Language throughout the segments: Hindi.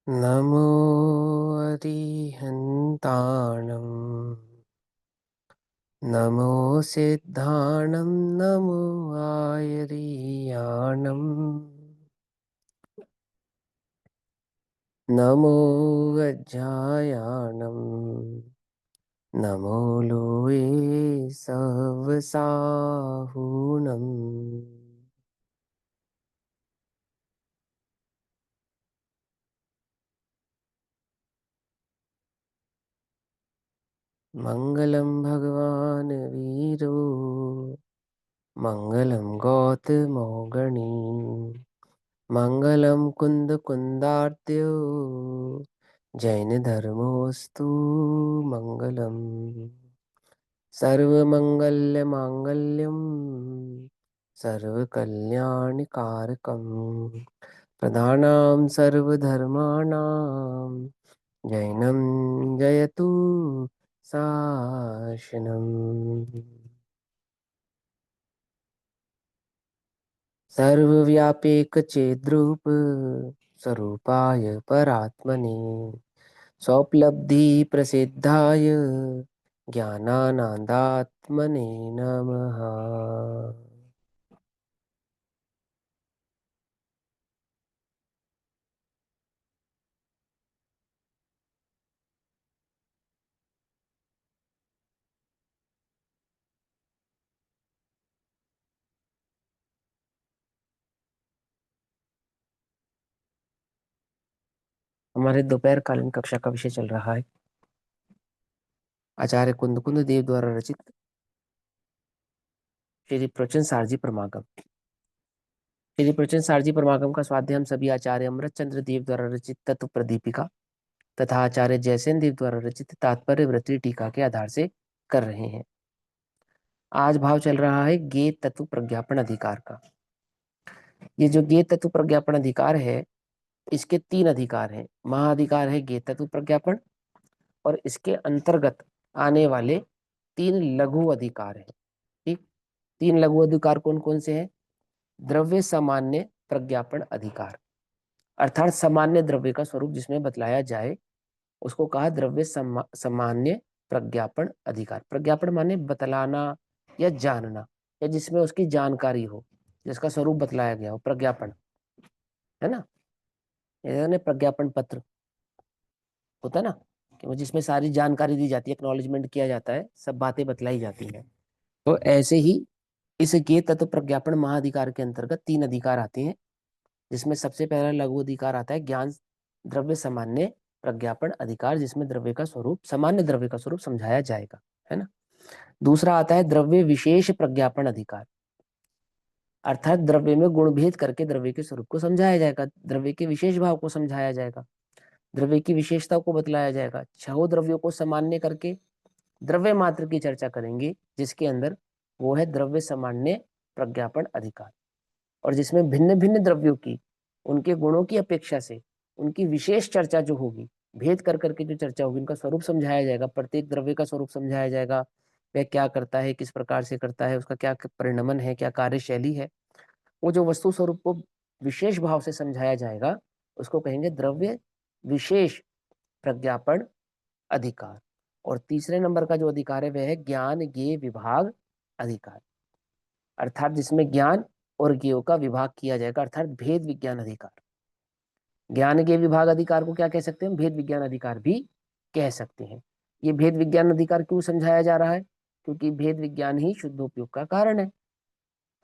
नमो अरिहन्ताणं नमो सिद्धाणं नमो आयरियाणं नमो वज्रायाणं नमो लोये सवसाहुणम् मङ्गलं भगवान् वीरो मङ्गलं गौतमौगणी मङ्गलं कुन्दकुन्दार्त्यो जैनधर्मोऽस्तु मङ्गलम् सर्वमङ्गल्यमाङ्गल्यं सर्वकल्याणकारकं प्रधानां सर्वधर्माणां जैनं जयतु शासनम् सर्वव्यापीकचेद्रूप स्वरूपाय परात्मने स्वोपलब्धिप्रसिद्धाय ज्ञानानन्दात्मने नमः। हमारे दोपहर कालीन कक्षा का विषय चल रहा है आचार्य कुंद देव द्वारा रचित श्री प्रवचन सारजी परमागम। श्री प्रवचन सारजी परमागम का स्वाध्याय हम सभी आचार्य अमृत चंद्र देव द्वारा रचित तत्व प्रदीपिका तथा आचार्य जयसेन देव द्वारा रचित तात्पर्य वृत्ति टीका के आधार से कर रहे हैं। आज भाव चल रहा है ज्ञेय तत्व प्रज्ञापन अधिकार का। ये जो ज्ञेय तत्व प्रज्ञापन अधिकार है, इसके तीन अधिकार हैं। महाअधिकार है ज्ञेय तत्व प्रज्ञापन, और इसके अंतर्गत आने वाले तीन लघु अधिकार हैं। ठीक, तीन लघु अधिकार कौन कौन से हैं? द्रव्य सामान्य प्रज्ञापन अधिकार, अर्थात सामान्य द्रव्य का स्वरूप जिसमें बतलाया जाए उसको कहा द्रव्य सामान्य प्रज्ञापन अधिकार। प्रज्ञापन माने बतलाना या जानना, या जिसमें उसकी जानकारी हो, जिसका स्वरूप बतलाया गया हो, प्रज्ञापन है ना। यानी प्रज्ञापन पत्र होता है ना, कि वो जिसमें सारी जानकारी दी जाती है, एक्नॉलेजमेंट किया जाता है, सब बातें बतलाई जाती हैं। तो ऐसे ही इस ज्ञेय तत्व प्रज्ञापन महाअधिकार के अंतर्गत तीन अधिकार आते हैं, जिसमें सबसे पहला लघु अधिकार आता है ज्ञान द्रव्य सामान्य प्रज्ञापन अधिकार, जिसमें द्रव्य का स्वरूप, सामान्य द्रव्य का स्वरूप समझाया जाएगा, है ना। दूसरा आता है द्रव्य विशेष प्रज्ञापन अधिकार, अर्थात द्रव्य में गुण भेद करके द्रव्य के स्वरूप को समझाया जाएगा, द्रव्य के विशेष भाव को समझाया जाएगा, द्रव्य की विशेषता को बतलाया जाएगा। छह द्रव्यों को सामान्य करके द्रव्य मात्र की चर्चा करेंगे, जिसके अंदर वो है द्रव्य सामान्य प्रज्ञापन अधिकार, और जिसमें भिन्न भिन्न द्रव्यों की, उनके गुणों की अपेक्षा से उनकी विशेष चर्चा जो होगी, भेद कर करके जो चर्चा होगी, उनका स्वरूप समझाया जाएगा, प्रत्येक द्रव्य का स्वरूप समझाया जाएगा, वह क्या करता है, किस प्रकार से करता है, उसका क्या परिणमन है, क्या कार्यशैली है। वो जो वस्तु स्वरूप को विशेष भाव से समझाया जाएगा, उसको कहेंगे द्रव्य विशेष प्रज्ञापन अधिकार। और तीसरे नंबर का जो अधिकार है वह है ज्ञान ज्ञेय विभाग अधिकार, अर्थात जिसमें ज्ञान और ज्ञेयों का विभाग किया जाएगा, अर्थात भेद विज्ञान अधिकार। ज्ञान ज्ञेय विभाग अधिकार को क्या कह सकते हैं? भेद विज्ञान अधिकार भी कह सकते हैं। ये भेद विज्ञान अधिकार क्यों समझाया जा रहा है? क्योंकि भेद विज्ञान ही शुद्धोपयोग का कारण है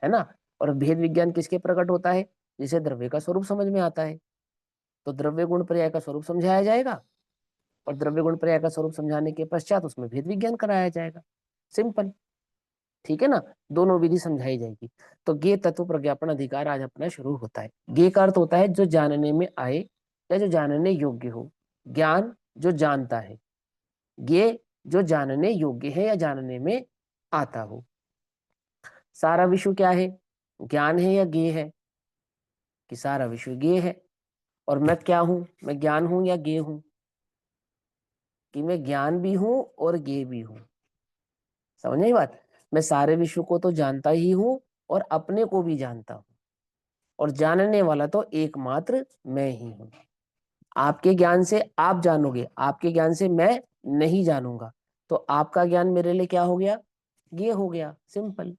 ना। और भेद विज्ञान किसके प्रकट होता है? जिसे द्रव्य का स्वरूप समझ में आता है, तो द्रव्य गुण पर्याय का स्वरूप समझाया जाएगा, और द्रव्य गुण पर्याय का स्वरूप समझाने के पश्चात उसमें भेद विज्ञान कराया जाएगा। सिंपल, ठीक है ना। दोनों विधि समझाई जाएगी। तो ज्ञेय तत्व प्रज्ञापन अधिकार आज अपना शुरू होता है। ज्ञेय का अर्थ होता है जो जानने में आए या जो जानने योग्य हो। ज्ञान जो जानता है, ज्ञेय जो जानने योग्य है या जानने में आता हो। सारा विश्व क्या है? ज्ञान है या ज्ञेय है? कि सारा विश्व ज्ञेय है। और मैं क्या हूं? मैं ज्ञान हूं या ज्ञेय हूं? कि मैं ज्ञान भी हूं और ज्ञेय भी हूं। समझ नहीं बात? मैं सारे विश्व को तो जानता ही हूं और अपने को भी जानता हूं, और जानने वाला तो एकमात्र मैं ही हूं। आपके ज्ञान से आप जानोगे, आपके ज्ञान से मैं नहीं जानूंगा, तो आपका ज्ञान मेरे लिए क्या हो गया, ये हो गया, सिंपल।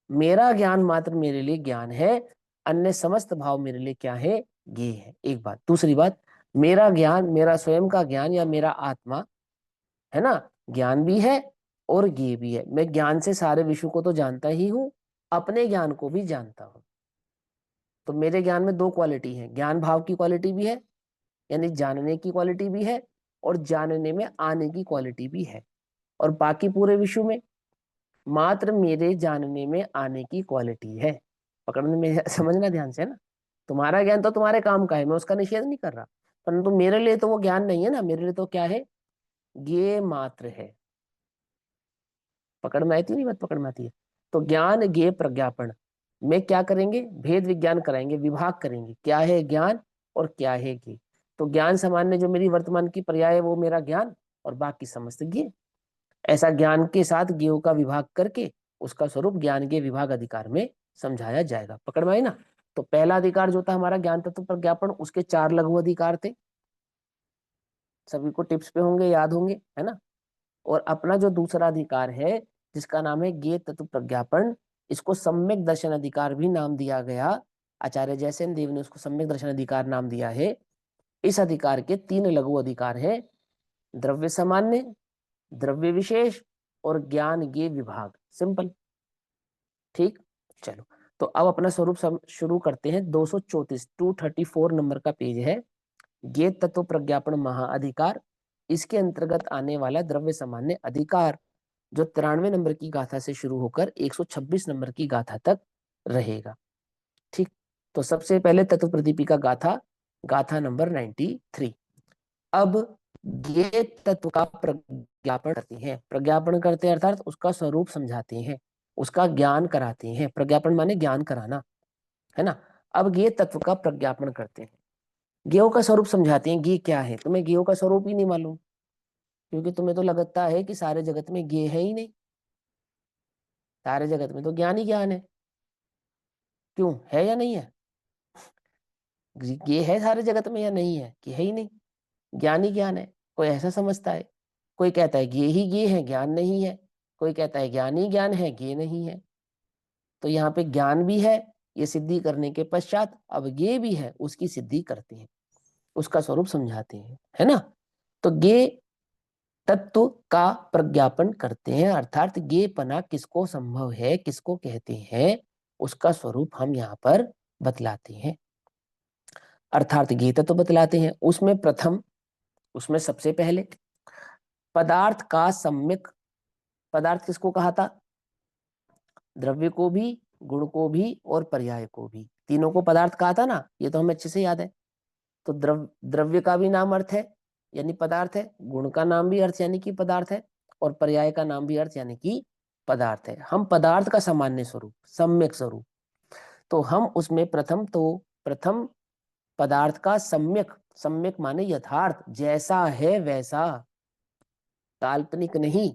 मेरा ज्ञान मात्र मेरे लिए ज्ञान है, अन्य समस्त भाव मेरे लिए क्या है, ये है। एक बात। दूसरी बात, मेरा ज्ञान, मेरा स्वयं का ज्ञान या मेरा आत्मा है ना, ज्ञान भी है और ये भी है। मैं ज्ञान से सारे विश्व को तो जानता ही हूं, अपने ज्ञान को भी जानता हूं। तो मेरे ज्ञान में दो क्वालिटी है, ज्ञान भाव की क्वालिटी भी है, यानी जानने की क्वालिटी भी है, और जानने में आने की क्वालिटी भी है। और बाकी पूरे विश्व में मात्र मेरे जानने में आने की क्वालिटी है। पकड़ने में समझना ध्यान से, है ना। तुम्हारा ज्ञान तो तुम्हारे काम का है, मैं उसका निषेध नहीं कर रहा, परंतु मेरे लिए तो वो ज्ञान नहीं है ना, मेरे लिए तो क्या है, ये मात्र है। पकड़ में आई थी नहीं बात, पकड़ में आती है। तो ज्ञान ज्ञेय प्रज्ञापन में क्या करेंगे, भेद विज्ञान कराएंगे, विभाग करेंगे, क्या है ज्ञान और क्या है ज्ञेय। तो ज्ञान सामान्य जो मेरी वर्तमान की पर्याय है वो मेरा ज्ञान, और बाकी समस्त ज्ञेय। ऐसा ज्ञान के साथ ज्ञेय का विभाग करके उसका स्वरूप ज्ञान के विभाग अधिकार में समझाया जाएगा। पकड़ में आई ना। तो पहला अधिकार जो था हमारा ज्ञान तत्व प्रज्ञापन, उसके 4 लघु अधिकार थे, सभी को टिप्स पे होंगे, याद होंगे, है ना। और अपना जो दूसरा अधिकार है जिसका नाम है ज्ञेय तत्व प्रज्ञापन, इसको सम्यक दर्शन अधिकार भी नाम दिया गया। आचार्य जयसेन देव ने उसको सम्यक दर्शन अधिकार नाम दिया है। इस अधिकार के 3 लघु अधिकार है, द्रव्य सामान्य, द्रव्य विशेष और ज्ञान ज्ञेय विभाग। सिंपल, ठीक। चलो, तो अब अपना स्वरूप शुरू करते हैं। 234 234 नंबर का पेज है, ज्ञेय तत्व प्रज्ञापन महाअधिकार। इसके अंतर्गत आने वाला द्रव्य सामान्य अधिकार, जो 93 नंबर की गाथा से शुरू होकर 126 नंबर की गाथा तक रहेगा। ठीक। तो सबसे पहले तत्व प्रदीपिका गाथा, गाथा नंबर 93। अब ये तत्व का प्रज्ञापन करते हैं, प्रज्ञापन करते हैं अर्थात उसका स्वरूप समझाते हैं, उसका ज्ञान कराते हैं। प्रज्ञापन माने ज्ञान कराना, है ना। अब ये तत्व का प्रज्ञापन करते हैं, ज्ञेय का स्वरूप समझाते हैं। ज्ञेय क्या है, तुम्हें ज्ञेय का स्वरूप ही नहीं मालूम, क्योंकि तुम्हें तो लगता है कि सारे जगत में ज्ञेय है ही नहीं, सारे जगत में तो ज्ञान ही ज्ञान है। क्यों, है या नहीं है, ज्ञेय है सारे जगत में या नहीं है, कि है ही नहीं, ज्ञान ही ज्ञान है। कोई ऐसा समझता है, कोई कहता है ज्ञेय ही ज्ञेय है, ज्ञान नहीं है, कोई कहता है ज्ञान ही ज्ञान है, ज्ञेय नहीं है। तो यहाँ पे ज्ञान भी है, ये सिद्धि करने के पश्चात अब ज्ञेय भी है, उसकी सिद्धि करते हैं, उसका स्वरूप समझाते हैं, है ना। तो ज्ञेय तत्व का प्रज्ञापन करते हैं, अर्थात ज्ञेयपना किसको संभव है, किसको कहते हैं, उसका स्वरूप हम यहाँ पर बतलाते हैं, अर्थात ज्ञेय तत्व बतलाते हैं। उसमें प्रथम, उसमें सबसे पहले पदार्थ का सम्यक, पदार्थ किसको कहा था, द्रव्य को भी, गुण को भी और पर्याय को भी, तीनों को पदार्थ कहा था ना, ये तो हमें अच्छे से याद है। तो द्रव्य का भी नाम अर्थ है यानी पदार्थ है, गुण का नाम भी अर्थ यानी कि पदार्थ है, और पर्याय का नाम भी अर्थ यानी कि पदार्थ है। हम पदार्थ का सामान्य स्वरूप, सम्यक स्वरूप, तो हम उसमें प्रथम पदार्थ का सम्यक, सम्यक माने यथार्थ, जैसा है वैसा, काल्पनिक नहीं,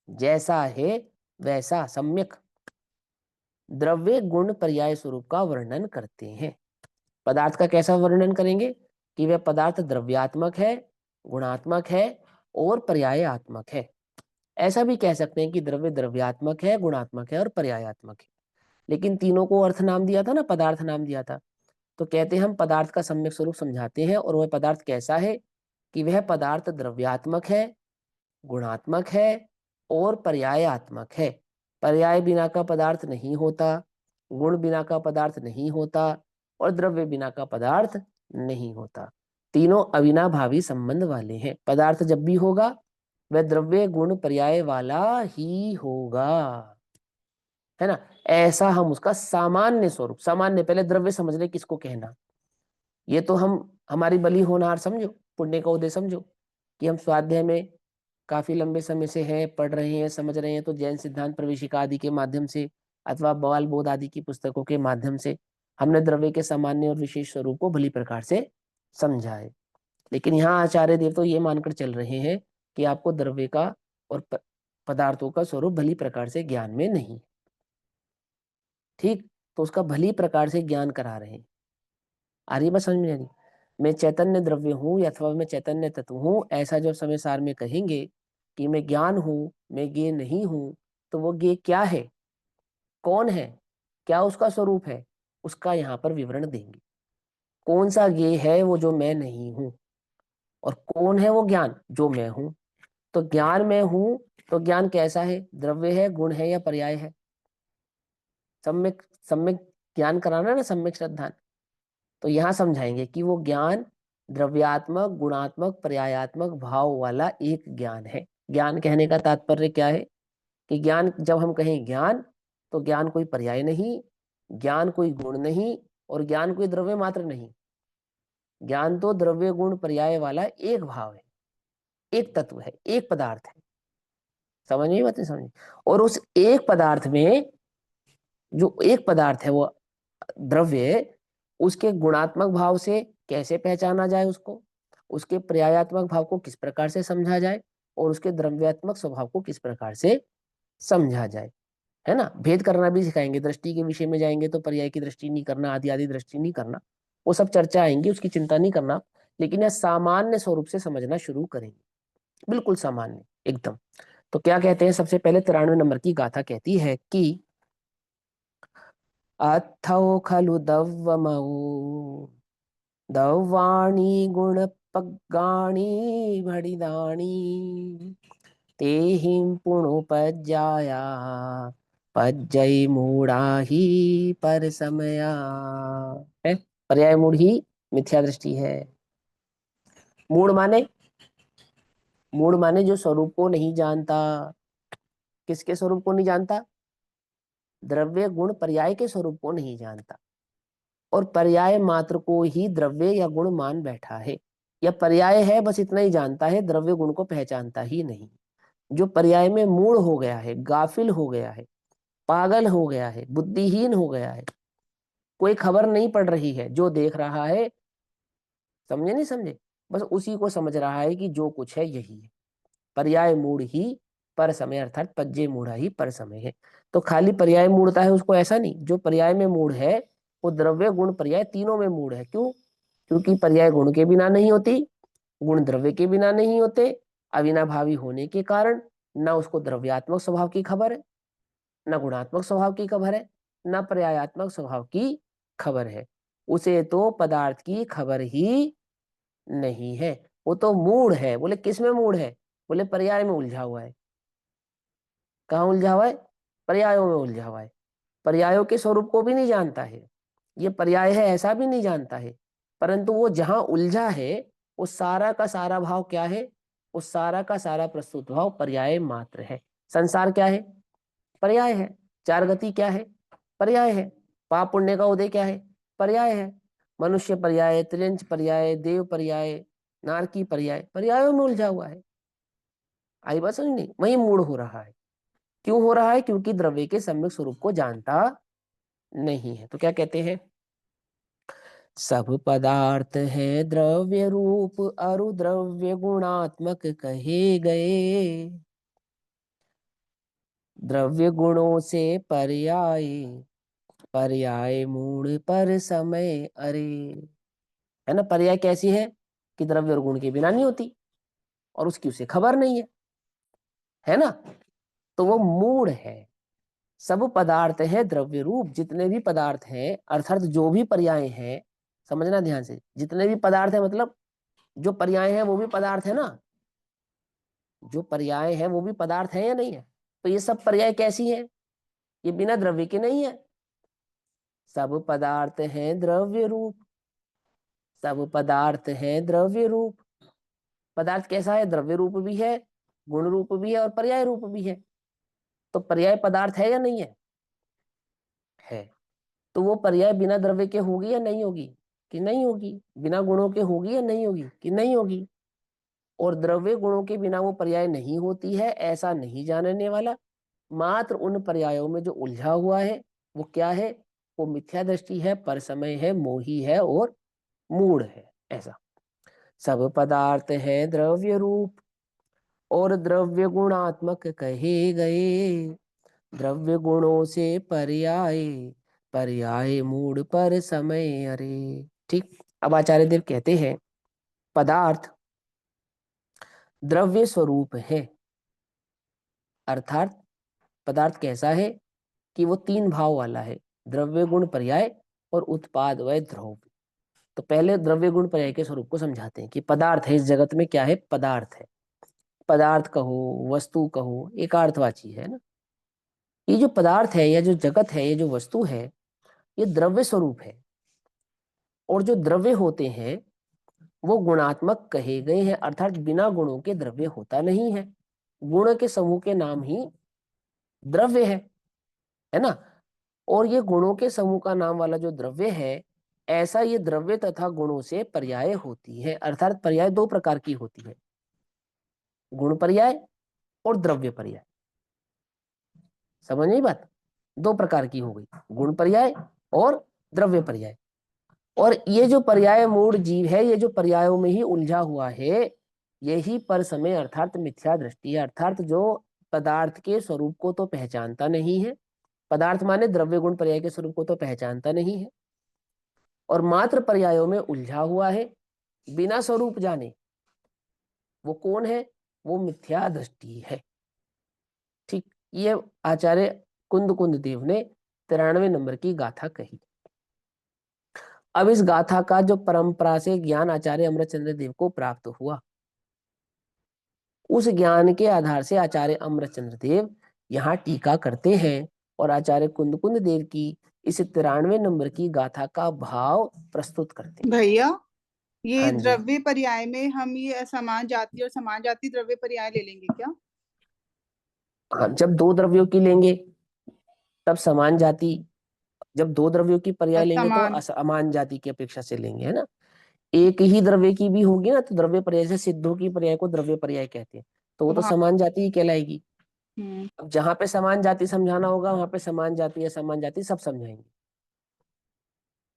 जैसा है वैसा सम्यक द्रव्य गुण पर्याय स्वरूप का वर्णन करते हैं। पदार्थ का कैसा वर्णन करेंगे, कि वह पदार्थ द्रव्यात्मक है, गुणात्मक है और पर्यायात्मक है। ऐसा भी कह सकते हैं कि द्रव्य द्रव्यात्मक है, गुणात्मक है और पर्यायात्मक है। लेकिन तीनों को अर्थ नाम दिया था ना, पदार्थ नाम दिया था। तो कहते हैं हम पदार्थ का सम्यक स्वरूप समझाते हैं, और वह पदार्थ कैसा है, कि वह पदार्थ द्रव्यात्मक है, गुणात्मक है और पर्यायात्मक है। पर्याय बिना का पदार्थ नहीं होता, गुण बिना का पदार्थ नहीं होता और द्रव्य बिना का पदार्थ नहीं होता। तीनों अविनाभावी संबंध वाले हैं। पदार्थ जब भी होगा वह द्रव्य गुण पर्याय वाला ही होगा, है ना। ऐसा हम उसका सामान्य स्वरूप, सामान्य, पहले द्रव्य समझ ले किसको कहना। ये तो हम हमारी बलि होनहार समझो, पुण्य का उदय समझो, कि हम स्वाध्याय में काफी लंबे समय से हैं, पढ़ रहे हैं, समझ रहे हैं, तो जैन सिद्धांत प्रवेशिका आदि के माध्यम से अथवा बाल बोध आदि की पुस्तकों के माध्यम से हमने द्रव्य के सामान्य और विशेष स्वरूप को भली प्रकार से समझा है। लेकिन यहाँ आचार्य देव तो ये मानकर चल रहे हैं कि आपको द्रव्य का और पदार्थों का स्वरूप भली प्रकार से ज्ञान में नहीं, ठीक। तो उसका भली प्रकार से ज्ञान करा रहे हैं। आ रही बात समझ में? नहीं, मैं चैतन्य द्रव्य हूँ या अथवा मैं चैतन्य तत्व हूँ, ऐसा जब समय सार में कहेंगे कि मैं ज्ञान हूँ, मैं ज्ञेय नहीं हूँ, तो वो ज्ञेय क्या है, कौन है, क्या उसका स्वरूप है, उसका यहाँ पर विवरण देंगे। कौन सा ज्ञेय है वो जो मैं नहीं हूँ, और कौन है वो ज्ञान जो मैं हूँ। तो ज्ञान में हूँ, तो ज्ञान कैसा है, द्रव्य है, गुण है या पर्याय है। सम्यक सम्यक ज्ञान कराना ना, सम्यक श्रद्धा। तो यहाँ समझाएंगे कि वो ज्ञान द्रव्यात्मक, गुणात्मक, पर्यायात्मक भाव वाला एक ज्ञान है। ज्ञान कहने का तात्पर्य क्या है कि ज्ञान जब हम कहें ज्ञान, तो ज्ञान कोई पर्याय नहीं, ज्ञान कोई गुण नहीं, और ज्ञान कोई द्रव्य मात्र नहीं। ज्ञान तो द्रव्य गुण पर्याय वाला एक भाव है, एक तत्व है, एक पदार्थ है। समझ में बात नहीं समझ। और उस एक पदार्थ में, जो एक पदार्थ है वो द्रव्य, उसके गुणात्मक भाव से कैसे पहचाना जाए उसको, उसके पर्यायात्मक भाव को किस प्रकार से समझा जाए, और उसके द्रव्यात्मक स्वभाव को किस प्रकार से समझा जाए, है ना। भेद करना भी सिखाएंगे, दृष्टि के विषय में जाएंगे तो पर्याय की दृष्टि नहीं करना, आदि आदि दृष्टि नहीं करना, वो सब चर्चा आएंगी, उसकी चिंता नहीं करना। लेकिन यह सामान्य स्वरूप से समझना शुरू करेंगे, बिल्कुल सामान्य एकदम। तो क्या कहते हैं, सबसे पहले 93 नंबर की गाथा कहती है कि अथौ खलु दव्वमौ दव्वाणि गुणपग्गाणि भडिदाणि तेहिं पुणुपज्जाया पज्जै मूढ़ा ही पर समया। है, पर्याय मूढ़ ही मिथ्या दृष्टि है। मूढ़ माने, मूढ़ माने जो स्वरूप को नहीं जानता। किसके स्वरूप को नहीं जानता, द्रव्य गुण पर्याय के स्वरूप को नहीं जानता, और पर्याय मात्र को ही द्रव्य या गुण मान बैठा है, या पर्याय है बस इतना ही जानता है, द्रव्य गुण को पहचानता ही नहीं। जो पर्याय में मूढ़ हो गया है, गाफिल हो गया है, पागल हो गया है, बुद्धिहीन हो गया है, कोई खबर नहीं पड़ रही है, जो देख रहा है, समझे नहीं समझे, बस उसी को समझ रहा है कि जो कुछ है यही है। पर्याय मूढ़ ही पर समय, अर्थात पज्जे मूढ़ा ही पर समय है। तो खाली पर्याय मूढ़ता है उसको, ऐसा नहीं। जो पर्याय में मूढ़ है वो द्रव्य गुण पर्याय तीनों में मूढ़ है। क्यों, क्योंकि पर्याय गुण के बिना नहीं होती, गुण द्रव्य के बिना नहीं होते, अविनाभावी होने के कारण न उसको द्रव्यात्मक स्वभाव की खबर है, न गुणात्मक स्वभाव की खबर है, न पर्यायात्मक स्वभाव की खबर है। उसे तो पदार्थ की खबर ही नहीं है, वो तो मूढ़ है। बोले किस में मूढ़ है, बोले पर्याय में उलझा हुआ है। कहाँ उलझा हुआ है, पर्यायों में उलझा हुआ है। पर्यायों के स्वरूप को भी नहीं जानता है, ये पर्याय है ऐसा भी नहीं जानता है। परंतु वो जहां उलझा है, वो सारा का सारा भाव क्या है, वो सारा का सारा प्रस्तुत भाव पर्याय मात्र है। संसार क्या है, पर्याय है। चार गति क्या है, पर्याय है। पाप पुण्य का उदय क्या है, पर्याय है। मनुष्य पर्याय, त्रियंच पर्याय, देव पर्याय, नारकी पर्याय, पर्यायों में उलझा हुआ है। आई बात समझ नहीं, वही मूड हो रहा है। क्यों हो रहा है, क्योंकि द्रव्य के सम्यक स्वरूप को जानता नहीं है। तो क्या कहते हैं, सब पदार्थ है द्रव्य रूप, अरु द्रव्य गुणात्मक कहे गए, द्रव्य गुणों से पर्याय, पर्याय मूड पर समय अरे। है ना, पर्याय कैसी है कि द्रव्य और गुण के बिना नहीं होती, और उसकी उसे खबर नहीं है ना, तो वो मूड है। सब पदार्थ है द्रव्य रूप, जितने भी पदार्थ हैं अर्थात जो भी पर्याय हैं, समझना ध्यान से, जितने भी पदार्थ है मतलब जो पर्याय है वो भी पदार्थ है ना, जो पर्याय है वो भी पदार्थ है या नहीं है। तो ये सब पर्याय कैसी है, ये बिना द्रव्य के नहीं है। सब पदार्थ है द्रव्य रूप, सब पदार्थ है द्रव्य रूप। पदार्थ कैसा है, द्रव्य रूप भी है, गुण रूप भी है, और पर्याय रूप भी है। तो पर्याय पदार्थ है या नहीं है, है। तो वो पर्याय बिना द्रव्य के होगी या नहीं होगी, कि नहीं होगी। बिना गुणों के होगी या नहीं होगी, कि नहीं होगी। और द्रव्य गुणों के बिना वो पर्याय नहीं होती है, ऐसा नहीं जानने वाला मात्र उन पर्यायों में जो उलझा हुआ है, वो क्या है, वो मिथ्या दृष्टि है, परसमय है, मोही है और मूढ़ है। ऐसा सब पदार्थ है द्रव्य रूप, और द्रव्य गुणात्मक कहे गए, द्रव्य गुणों से पर्याय, पर्याय मूड पर समय अरे। ठीक, अब आचार्य देव कहते हैं पदार्थ द्रव्य स्वरूप है, अर्थात पदार्थ कैसा है कि वो तीन भाव वाला है, द्रव्य गुण पर्याय और उत्पाद व द्रव्य। तो पहले द्रव्य गुण पर्याय के स्वरूप को समझाते हैं कि पदार्थ है, इस जगत में क्या है, पदार्थ है। पदार्थ कहो, वस्तु कहो, एकार्थवाची है ना। ये जो पदार्थ है या जो जगत है, ये जो वस्तु है, ये द्रव्य स्वरूप है। और जो द्रव्य होते हैं वो गुणात्मक कहे गए हैं, अर्थात बिना गुणों के द्रव्य होता नहीं है। गुण के समूह के नाम ही द्रव्य है ना। और ये गुणों के समूह का नाम वाला जो द्रव्य है, ऐसा ये द्रव्य तथा गुणों से पर्याय होती है, अर्थात पर्याय दो प्रकार की होती है, गुण पर्याय और द्रव्य पर्याय। समझ नहीं बात, दो प्रकार की हो गई, गुण पर्याय और द्रव्य पर्याय। और ये जो पर्याय मूढ़ जीव है, ये जो पर्यायों में ही उलझा हुआ है, यही पर समय अर्थात मिथ्या दृष्टि है, अर्थात जो पदार्थ के स्वरूप को तो पहचानता नहीं है, पदार्थ माने द्रव्य गुण पर्याय के स्वरूप को तो पहचानता नहीं है, और मात्र पर्यायों में उलझा हुआ है बिना स्वरूप जाने, वो कौन है, वो मिथ्या दृष्टि है। ठीक, ये आचार्य कुंद कुंद देव ने 93 नंबर की गाथा कही। अब इस गाथा का जो परंपरा से ज्ञान आचार्य अमृतचंद्र देव को प्राप्त हुआ, उस ज्ञान के आधार से आचार्य अमृतचंद्र देव यहाँ टीका करते हैं और आचार्य कुंद कुंद देव की इस 93 नंबर की गाथा का भाव प्रस्तुत करते हैं। भैया, ये हाँ जी, द्रव्य पर्याय में हम ये असमान जाति और समान जाति द्रव्य पर्याय ले लेंगे क्या? हाँ, जब दो द्रव्यों की लेंगे तब समान जाति, जब दो द्रव्यों की पर्याय लेंगे तो असमान। असमान जाति की अपेक्षा से लेंगे, है ना। एक ही द्रव्य की भी होगी ना तो द्रव्य पर्याय, से सिद्धों की पर्याय को द्रव्य पर्याय कहते हैं, तो वो तो तो वहां। समान जाति ही कहलाएगी। हम्म। अब जहां पे समान जाति समझाना होगा वहां पे समान जाति, असमान जाति सब समझाएंगे।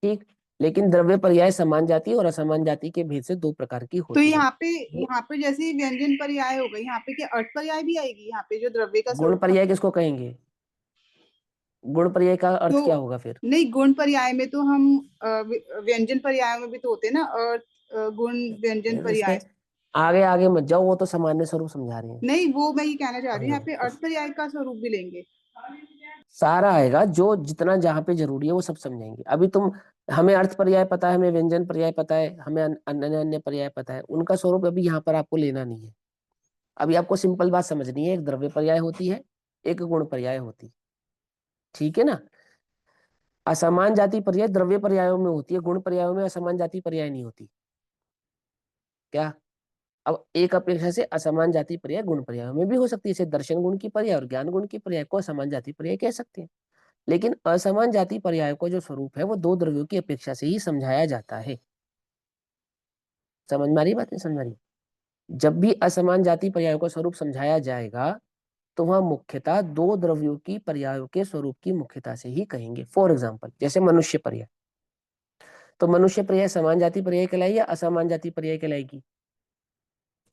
ठीक, लेकिन द्रव्य पर्याय समान जाति और असमान जाति के भेद से दो प्रकार की तो होती है। यहाँ पे जैसे व्यंजन पर्याय हो गई, यहाँ पे क्या अर्थ पर्याय भी आएगी? यहाँ पे जो द्रव्य का गुण स्वरूप पर्याय किसको कहेंगे, गुण पर्याय का अर्थ क्या तो होगा फिर। नहीं, गुण पर्याय में तो हम व्यंजन पर्याय में भी तो होते हैं ना, अर्थ गुण व्यंजन फिर इसमें पर्याय। आगे आगे मत जाओ, वो तो सामान्य स्वरूप समझा रहे हैं। नहीं, वो मैं ये कहना चाह रही हूँ, यहाँ समझो, पे अर्थ पर्याय का स्वरूप भी लेंगे। सारा आएगा, जो जितना जहां पे जरूरी है वो सब समझाएंगे। अभी तुम, हमें अर्थ पर्याय पता है, हमें व्यंजन पर्याय पता है, हमें अन्य अन्य पर्याय पता है, उनका स्वरूप अभी यहाँ पर आपको लेना नहीं है। अभी आपको सिंपल बात समझनी है, एक द्रव्य पर्याय होती है, एक गुण पर्याय होती है, ठीक है ना। असमान जाति पर्याय द्रव्य पर्यायों में होती है, गुण पर्यायों में असमान जाति पर्याय नहीं होती। क्या, अब एक अपेक्षा से असमान जाति पर्याय गुण पर्यायों में भी हो सकती है, जैसे दर्शन गुण की पर्याय और ज्ञान गुण की पर्याय को असमान जाति पर्याय कह सकते हैं। लेकिन असमान जाति पर्याय को जो स्वरूप है वो दो द्रव्यों की अपेक्षा से ही समझाया जाता है। समझ में आ रही बात, नहीं समझ में आ रही। जब भी असमान जाति पर्यायों का स्वरूप समझाया जाएगा तो वह मुख्यतः दो द्रव्यों की पर्यायों के स्वरूप की मुख्यता से ही कहेंगे। फॉर एग्जाम्पल जैसे मनुष्य पर्याय, तो मनुष्य पर्याय समान जाति पर्याय कहलाएगी या असमान जाति पर्याय कहलाएगी,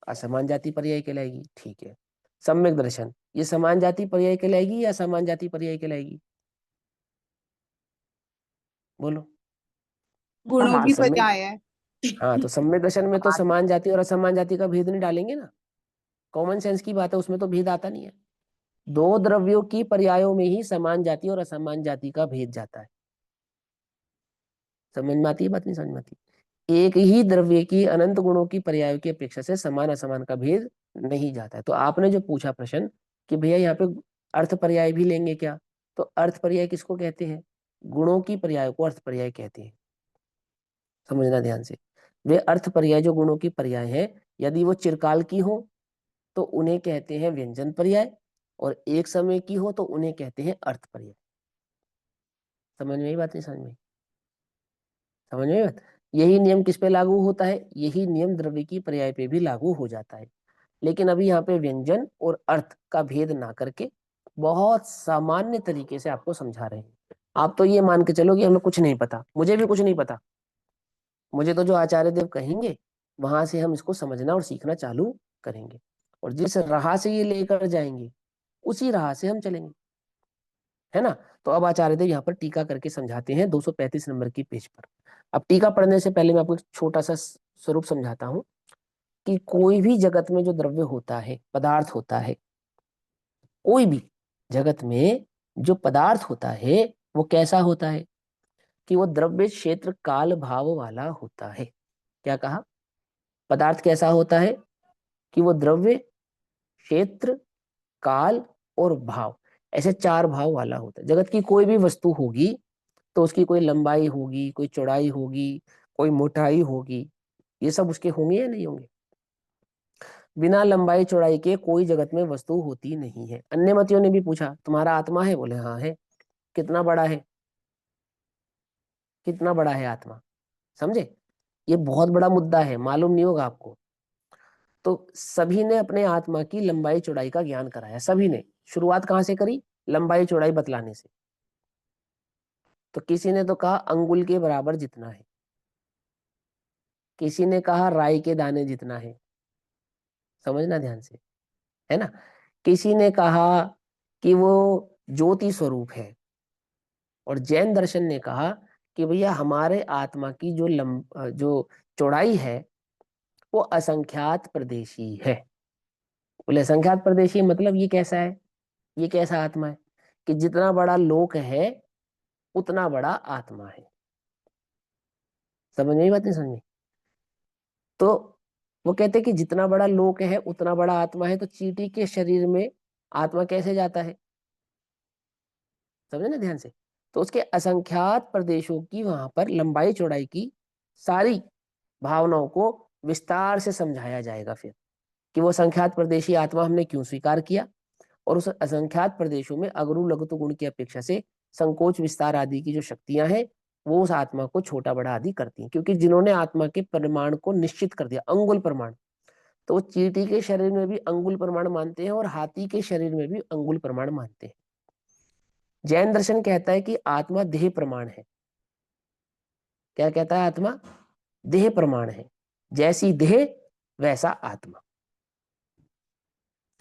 असमान जाति पर्याय कहलाएगी, ठीक है। सम्यक दर्शन, ये समान जाति पर्याय कहलाएगी या असमान जाति पर्याय कहलाएगी, बोलो। गुणों तो की सम्यक, पर्याय है। हाँ तो सम्यक दर्शन में तो समान जाति और असमान जाति का भेद नहीं डालेंगे ना, कॉमन सेंस की बात है, उसमें तो भेद आता नहीं है। दो द्रव्यों की पर्यायों में ही समान जाति और असमान जाति का भेद जाता है। समझ में आती है बात, नहीं समझ में आती। एक ही द्रव्य की अनंत गुणों की पर्यायों की अपेक्षा से समान असमान का भेद नहीं जाता है। तो आपने जो पूछा प्रश्न कि भैया यहाँ पे अर्थ पर्याय भी लेंगे क्या, तो अर्थ पर्याय किसको कहते हैं, गुणों की पर्याय को अर्थ पर्याय कहते हैं। समझना ध्यान से, वे अर्थ पर्याय जो गुणों की पर्याय है, यदि वो चिरकाल की हो तो उन्हें कहते हैं व्यंजन पर्याय, और एक समय की हो तो उन्हें कहते हैं अर्थ पर्याय। समझ में आई बात, नहीं समझ में आई? समझ में आई बात। यही नियम किस पे लागू होता है, यही नियम द्रव्य की पर्याय पे भी लागू हो जाता है। लेकिन अभी यहाँ पे व्यंजन और अर्थ का भेद ना करके बहुत सामान्य तरीके से आपको समझा रहे हैं। आप तो ये मान के चलो कि हमें कुछ नहीं पता, मुझे भी कुछ नहीं पता, मुझे तो जो आचार्य देव कहेंगे वहां से हम इसको समझना और सीखना चालू करेंगे, और जिस राह से ये लेकर जाएंगे उसी राह से हम चलेंगे, है ना। तो अब आचार्य देव यहाँ पर टीका करके समझाते हैं 235 नंबर की पेज पर। अब टीका पढ़ने से पहले मैं आपको एक छोटा सा स्वरूप समझाता हूं कि कोई भी जगत में जो द्रव्य होता है, पदार्थ होता है, कोई भी जगत में जो पदार्थ होता है वो कैसा होता है कि वो द्रव्य क्षेत्र काल भाव वाला होता है। क्या कहा? पदार्थ कैसा होता है कि वो द्रव्य, क्षेत्र, काल और भाव, ऐसे 4 भाव वाला होता है। जगत की कोई भी वस्तु होगी तो उसकी कोई लंबाई होगी, कोई चौड़ाई होगी, कोई मोटाई होगी, ये सब उसके होंगे या नहीं होंगे? बिना लंबाई चौड़ाई के कोई जगत में वस्तु होती नहीं है। अन्य मतियों ने भी पूछा तुम्हारा आत्मा है? बोले हाँ है। कितना बड़ा है? कितना बड़ा है आत्मा? समझे? ये बहुत बड़ा मुद्दा है, मालूम नहीं होगा आपको। तो सभी ने अपने आत्मा की लंबाई चौड़ाई का ज्ञान कराया, सभी ने। शुरुआत कहां से करी? लंबाई चौड़ाई बतलाने से। तो किसी ने तो कहा अंगुल के बराबर जितना है, किसी ने कहा राई के दाने जितना है, समझना ध्यान से, है ना। किसी ने कहा कि वो ज्योति स्वरूप है, और जैन दर्शन ने कहा कि भैया हमारे आत्मा की जो चौड़ाई है वो असंख्यात प्रदेशी है। बोले असंख्यात प्रदेशी मतलब ये कैसा है? ये कैसा आत्मा है कि जितना बड़ा लोक है उतना बड़ा आत्मा है। समझ में? बात नहीं समझ में? तो वो कहते हैं कि जितना बड़ा लोक है उतना बड़ा आत्मा है। तो चींटी के शरीर में आत्मा कैसे जाता है? समझे ना ध्यान से। तो उसके असंख्यात प्रदेशों की वहां पर लंबाई चौड़ाई की सारी भावनाओं को विस्तार से समझाया जाएगा फिर, कि वो असंख्यात प्रदेशी आत्मा हमने क्यों स्वीकार किया, और उस असंख्यात प्रदेशों में अगरु लघुतु गुण की अपेक्षा से संकोच विस्तार आदि की जो शक्तियां हैं वो उस आत्मा को छोटा बड़ा आदि करती हैं। क्योंकि जिन्होंने आत्मा के परिमाण को निश्चित कर दिया, अंगुल प्रमाण, तो वो चींटी के शरीर में भी अंगुल प्रमाण मानते हैं और हाथी के शरीर में भी अंगुल प्रमाण मानते हैं। जैन दर्शन कहता है कि आत्मा देह प्रमाण है। क्या कहता है? आत्मा देह प्रमाण है, जैसी देह वैसा आत्मा,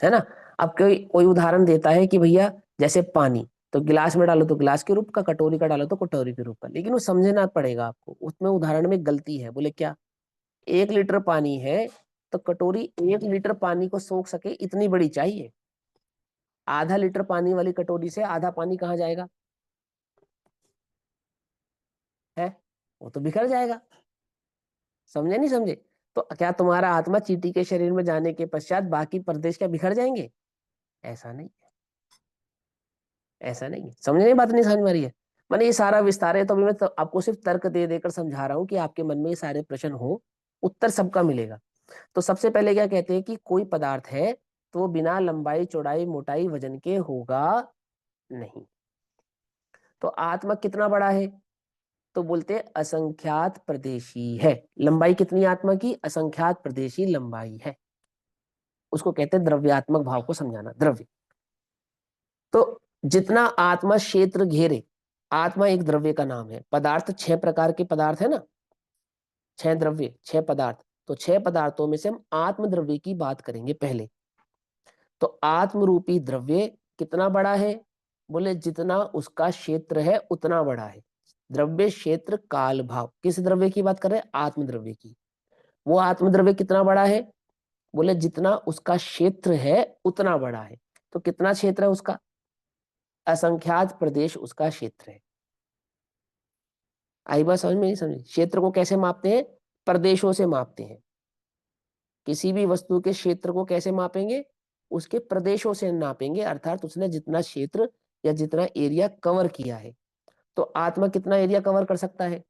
है ना। अब कोई कोई उदाहरण देता है कि भैया जैसे पानी, तो गिलास में डालो तो गिलास के रूप का, कटोरी का डालो तो कटोरी के रूप का, लेकिन वो समझना पड़ेगा आपको, उसमें उदाहरण में गलती है। बोले क्या? 1 लीटर पानी है तो कटोरी 1 लीटर पानी को सोख सके इतनी बड़ी चाहिए। आधा लीटर पानी वाली कटोरी से आधा पानी कहाँ जाएगा? है, वो तो बिखर जाएगा। समझे नहीं समझे? तो क्या तुम्हारा आत्मा चींटी के शरीर में जाने के पश्चात बाकी प्रदेश क्या बिखर जाएंगे? ऐसा नहीं, ऐसा नहीं। समझने की बात नहीं समझ में आ रही है? मैंने ये सारा विस्तार है तो अभी मैं तो आपको सिर्फ तर्क दे देकर समझा रहा हूँ कि आपके मन में ये सारे प्रश्न हो, उत्तर सबका मिलेगा। तो सबसे पहले क्या कहते हैं कि कोई पदार्थ है तो वो बिना लंबाई चौड़ाई मोटाई वजन के होगा नहीं। तो आत्मा कितना बड़ा है? तो बोलते हैं असंख्यात प्रदेशी है। लंबाई कितनी आत्मा की? असंख्यात प्रदेशी लंबाई है। उसको कहते हैं द्रव्यात्मक भाव को समझाना, द्रव्य। तो जितना आत्मा क्षेत्र घेरे, आत्मा एक द्रव्य का नाम है। पदार्थ 6 प्रकार के पदार्थ है ना, 6 द्रव्य, 6 पदार्थ। तो 6 पदार्थों में से हम आत्म द्रव्य की बात करेंगे पहले। तो आत्म रूपी द्रव्य कितना बड़ा है? बोले जितना उसका क्षेत्र है उतना बड़ा है। द्रव्य क्षेत्र काल भाव, किस द्रव्य की बात कर रहे हैं? आत्म द्रव्य की। वो आत्म द्रव्य कितना बड़ा है? बोले जितना उसका क्षेत्र है उतना बड़ा है। तो कितना क्षेत्र है उसका? असंख्यात प्रदेश उसका क्षेत्र है। आई बात समझ में? नहीं समझी? क्षेत्र को कैसे मापते हैं? प्रदेशों से मापते हैं। किसी भी वस्तु के क्षेत्र को कैसे मापेंगे? उसके प्रदेशों से नापेंगे, अर्थात उसने जितना क्षेत्र या जितना एरिया कवर किया है। तो आत्मा कितना एरिया कवर कर सकता है?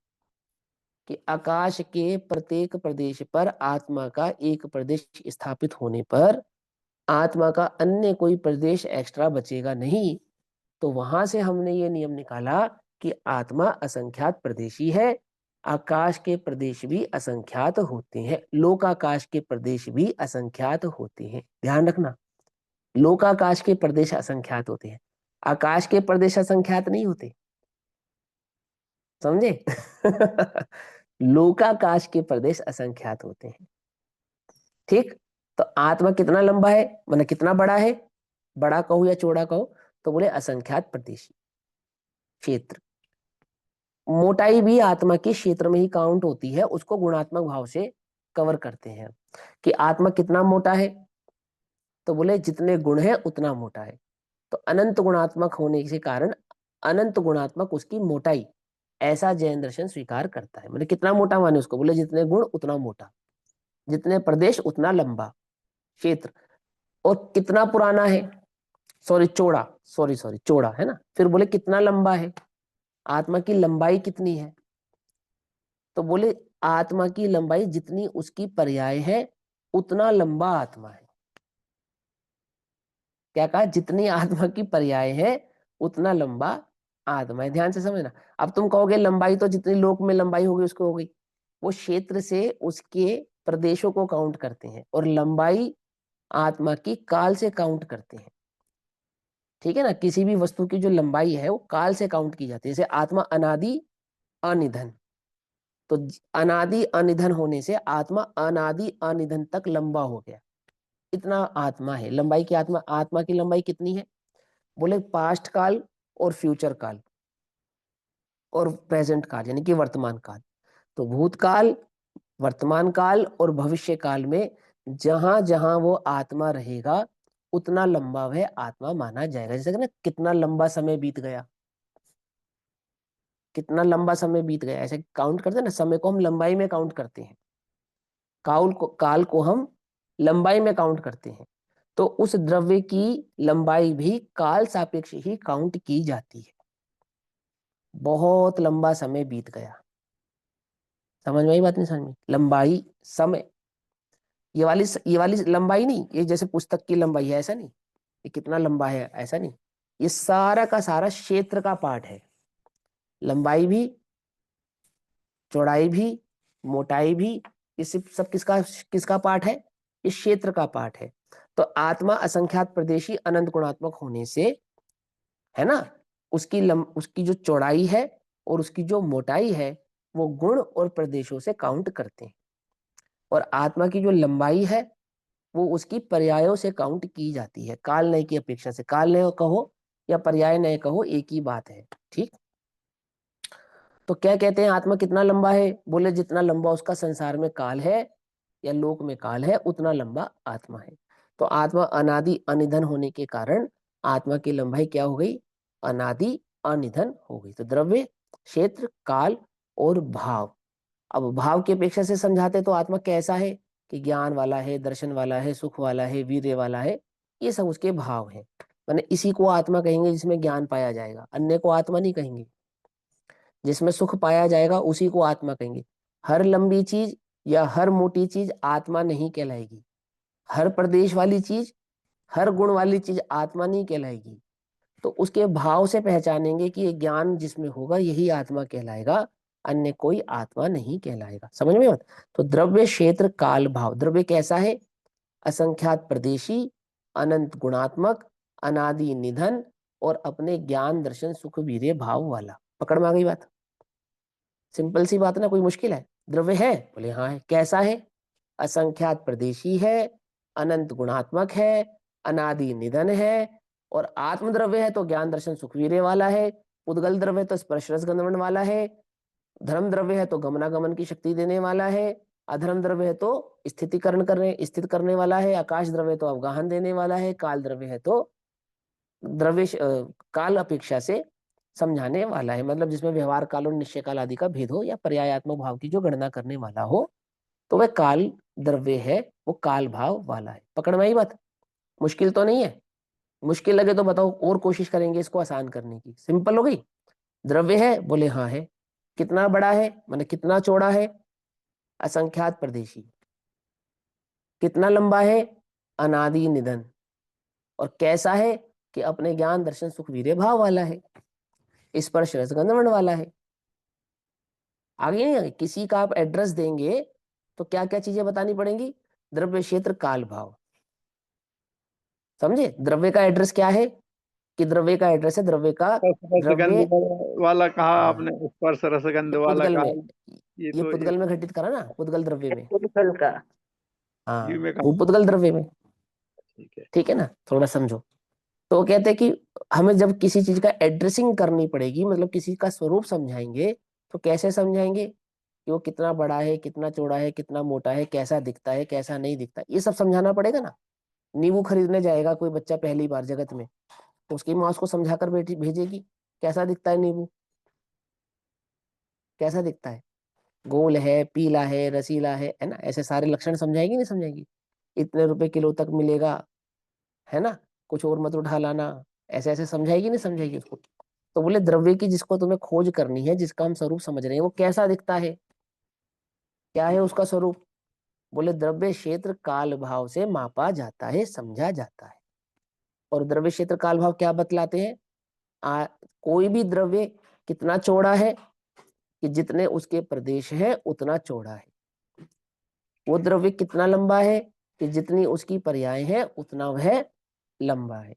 कि आकाश के प्रत्येक प्रदेश पर आत्मा का एक प्रदेश स्थापित होने पर आत्मा का अन्य कोई प्रदेश एक्स्ट्रा बचेगा नहीं। तो वहां से हमने ये नियम निकाला कि आत्मा असंख्यात प्रदेशी है। आकाश के प्रदेश भी असंख्यात होते हैं, लोकाकाश के प्रदेश भी असंख्यात होते हैं। ध्यान रखना, लोकाकाश के प्रदेश असंख्यात होते हैं, आकाश के प्रदेश असंख्यात नहीं होते। समझे? लोकाकाश के प्रदेश असंख्यात होते हैं। ठीक। तो आत्मा कितना लंबा है, मतलब कितना बड़ा है? बड़ा कहो या चौड़ा कहो, तो बोले असंख्यात प्रदेश क्षेत्र। मोटाई भी आत्मा के क्षेत्र में ही काउंट होती है, उसको गुणात्मक भाव से कवर करते हैं कि आत्मा कितना मोटा है, तो बोले जितने गुण है उतना मोटा है। तो अनंत गुणात्मक होने के कारण अनंत गुणात्मक उसकी मोटाई, ऐसा जैन दर्शन स्वीकार करता है। मतलब कितना मोटा माने उसको, बोले जितने गुण उतना मोटा, जितने प्रदेश उतना लंबा क्षेत्र, और कितना पुराना है, सॉरी चौड़ा, सॉरी चौड़ा है ना। फिर बोले कितना लंबा है, आत्मा की लंबाई कितनी है, तो बोले आत्मा की लंबाई जितनी उसकी पर्याय है उतना लंबा आत्मा है। क्या कहा, जितनी आत्मा की पर्याय है उतना लंबा आत्मा है। ध्यान से समझना। अब तुम कहोगे लंबाई तो जितनी लोक में लंबाई होगी उसको हो गई, वो क्षेत्र से उसके प्रदेशों को काउंट करते हैं, और लंबाई आत्मा की काल से काउंट करते हैं। ठीक है ना, किसी भी वस्तु की जो लंबाई है वो काल से काउंट की जाती है। जैसे आत्मा अनादि अनिधन, तो अनादि अनिधन होने से आत्मा अनादि अनिधन तक लंबा हो गया, इतना आत्मा है। लंबाई की आत्मा, आत्मा की लंबाई कितनी है, बोले पास्ट काल और फ्यूचर काल और प्रेजेंट काल, यानी कि वर्तमान काल। तो भूतकाल, वर्तमान काल और भविष्य काल में जहां जहां वो आत्मा रहेगा उतना लंबा वह आत्मा माना जाएगा। जैसे कि ना कितना लंबा समय बीत गया, कितना लंबा समय बीत गया, ऐसे काउंट करते हैं ना, समय को हम लंबाई में काउंट करते हैं, काल को हम लंबाई में काउंट करते हैं। तो उस द्रव्य की लंबाई भी काल सापेक्ष ही काउंट की जाती है। बहुत लंबा समय बीत गया, समझ में आई बात नहीं, समझ में, लंबाई समय, ये वाली लंबाई नहीं, ये जैसे पुस्तक की लंबाई है ऐसा नहीं, ये कितना लंबा है ऐसा नहीं, ये सारा का सारा क्षेत्र का पार्ट है। लंबाई भी, चौड़ाई भी, मोटाई भी, ये सब किसका किसका पार्ट है, इस क्षेत्र का पार्ट है। तो आत्मा असंख्यात प्रदेशी अनंत गुणात्मक होने से, है ना, उसकी जो चौड़ाई है और उसकी जो मोटाई है वो गुण और प्रदेशों से काउंट करते हैं, और आत्मा की जो लंबाई है वो उसकी पर्यायों से काउंट की जाती है। काल नय की अपेक्षा से, काल नय कहो या पर्याय नय कहो एक ही बात है। ठीक, तो क्या कहते हैं आत्मा कितना लंबा है, बोले जितना लंबा उसका संसार में काल है या लोक में काल है उतना लंबा आत्मा है। तो आत्मा अनादि अनिधन होने के कारण आत्मा की लंबाई क्या हो गई, अनादि अनिधन हो गई। तो द्रव्य, क्षेत्र, काल और भाव। अब भाव की अपेक्षा से समझाते तो आत्मा कैसा है, कि ज्ञान वाला है, दर्शन वाला है, सुख वाला है, वीर्य वाला है, ये सब उसके भाव है। मैंने इसी को आत्मा कहेंगे जिसमें ज्ञान पाया जाएगा, अन्य को आत्मा नहीं कहेंगे। जिसमें सुख पाया जाएगा उसी को आत्मा कहेंगे। हर लंबी चीज या हर मोटी चीज आत्मा नहीं कहलाएगी, हर प्रदेश वाली चीज, हर गुण वाली चीज आत्मा नहीं कहलाएगी। तो उसके भाव से पहचानेंगे कि ये ज्ञान जिसमें होगा यही आत्मा कहलाएगा, अन्य कोई आत्मा नहीं कहलाएगा। समझ में बात। तो द्रव्य, क्षेत्र, काल, भाव। द्रव्य कैसा है, असंख्यात प्रदेशी, अनंत गुणात्मक, अनादि निधन और अपने ज्ञान दर्शन सुख वीर्य भाव वाला। पकड़ में आ गई बात, सिंपल सी बात ना, कोई मुश्किल है। द्रव्य है, बोले हाँ है। कैसा है, असंख्यात प्रदेशी है, अनंत गुणात्मक है, अनादि निधन है, और आत्म द्रव्य है तो ज्ञान दर्शन सुखवीर्य वाला है। उद्गल द्रव्य तो स्पर्श रस गंधर्व वाला है। धर्म द्रव्य है तो गमनागमन की शक्ति देने वाला है। अधर्म द्रव्य है तो स्थित करने वाला है। आकाश द्रव्य तो अवगाहन देने वाला है। काल द्रव्य है तो द्रव्य काल अपेक्षा से समझाने वाला है, मतलब जिसमें व्यवहार काल और निश्चय काल आदि का भेद हो या पर्यायात्मक भाव की जो गणना करने वाला हो, तो वह काल द्रव्य है, वो काल भाव वाला है। पकड़ में आई बात, मुश्किल तो नहीं है। मुश्किल लगे तो बताओ, और कोशिश करेंगे इसको आसान करने की। सिंपल हो गई। द्रव्य है, बोले हाँ है। कितना बड़ा है, माने कितना चौड़ा है, असंख्यात प्रदेशी। कितना लंबा है, अनादि निधन। और कैसा है, कि अपने ज्ञान दर्शन सुख वीर्य भाव वाला है, स्पर्श रस गंध वर्ण वाला है। आगे नहीं आगे, किसी का आप एड्रेस देंगे तो क्या क्या चीजें बतानी पड़ेंगी, द्रव्य, क्षेत्र, काल, भाव। समझे, द्रव्य का एड्रेस क्या है, कि द्रव्य का एड्रेस है, द्रव्य का रसगंध द्रव्य। वाला कहा हाँ, आपने, स्पर्श रसगंध ये वाला पुद्गल में, कहा। ये तो पुद्गल में घटित करा ना, पुद्गल द्रव्य में। फल का जीव हाँ, में वो कहा। पुद्गल द्रव्य में। ठीक है। ठीक है ना, थोड़ा समझो। तो वो कहते हैं कि हमें जब किसी चीज का एड्रेसिंग करनी पड़ेगी, मतलब किसी का स्वरूप समझाएंगे, तो कैसे समझाएंगे कि वो कितना बड़ा है, कितना चौड़ा है, कितना मोटा है, कैसा दिखता है, कैसा नहीं दिखता, ये सब समझाना पड़ेगा ना। नींबू खरीदने जाएगा कोई बच्चा पहली बार जगत में, तो उसकी माँ उसको समझाकर बेटी भेजेगी कैसा दिखता है नींबू, कैसा दिखता है, गोल है, पीला है, रसीला है ना, ऐसे सारे लक्षण समझाएगी नहीं समझाएगी, इतने रुपए किलो तक मिलेगा, है ना, कुछ और मत उठा लाना, ऐसे ऐसे समझाएगी नहीं समझाएगी उसको। तो बोले द्रव्य की जिसको तुम्हें खोज करनी है, जिसका हम स्वरूप समझ रहे हैं, वो कैसा दिखता है, क्या है उसका स्वरूप। बोले द्रव्य क्षेत्र काल भाव से मापा जाता है, समझा जाता है। और द्रव्य क्षेत्र काल भाव क्या बतलाते हैं, कोई भी द्रव्य कितना चौड़ा है कि जितने उसके प्रदेश है उतना चौड़ा है, वो द्रव्य कितना लंबा है कि जितनी उसकी पर्याय है उतना वह लंबा है।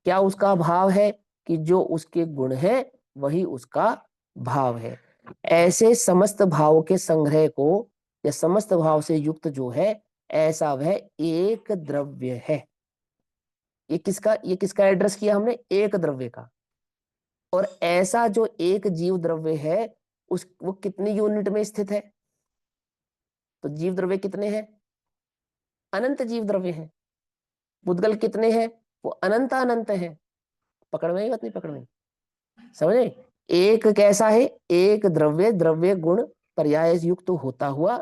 क्या उसका भाव है कि जो उसके गुण है वही उसका भाव है। ऐसे समस्त भाव के संग्रह को या समस्त भाव से युक्त जो है, ऐसा वह एक द्रव्य है। ये किसका एड्रेस किया हमने, एक द्रव्य का। और ऐसा जो एक जीव द्रव्य है उस वो कितनी यूनिट में स्थित है, तो जीव द्रव्य कितने हैं, अनंत जीव द्रव्य हैं। बुद्गल कितने हैं, वो अनंत अनंत है। पकड़ में ही बात नहीं, पकड़ में समझे। एक कैसा है, एक द्रव्य, द्रव्य गुण पर्याय युक्त होता हुआ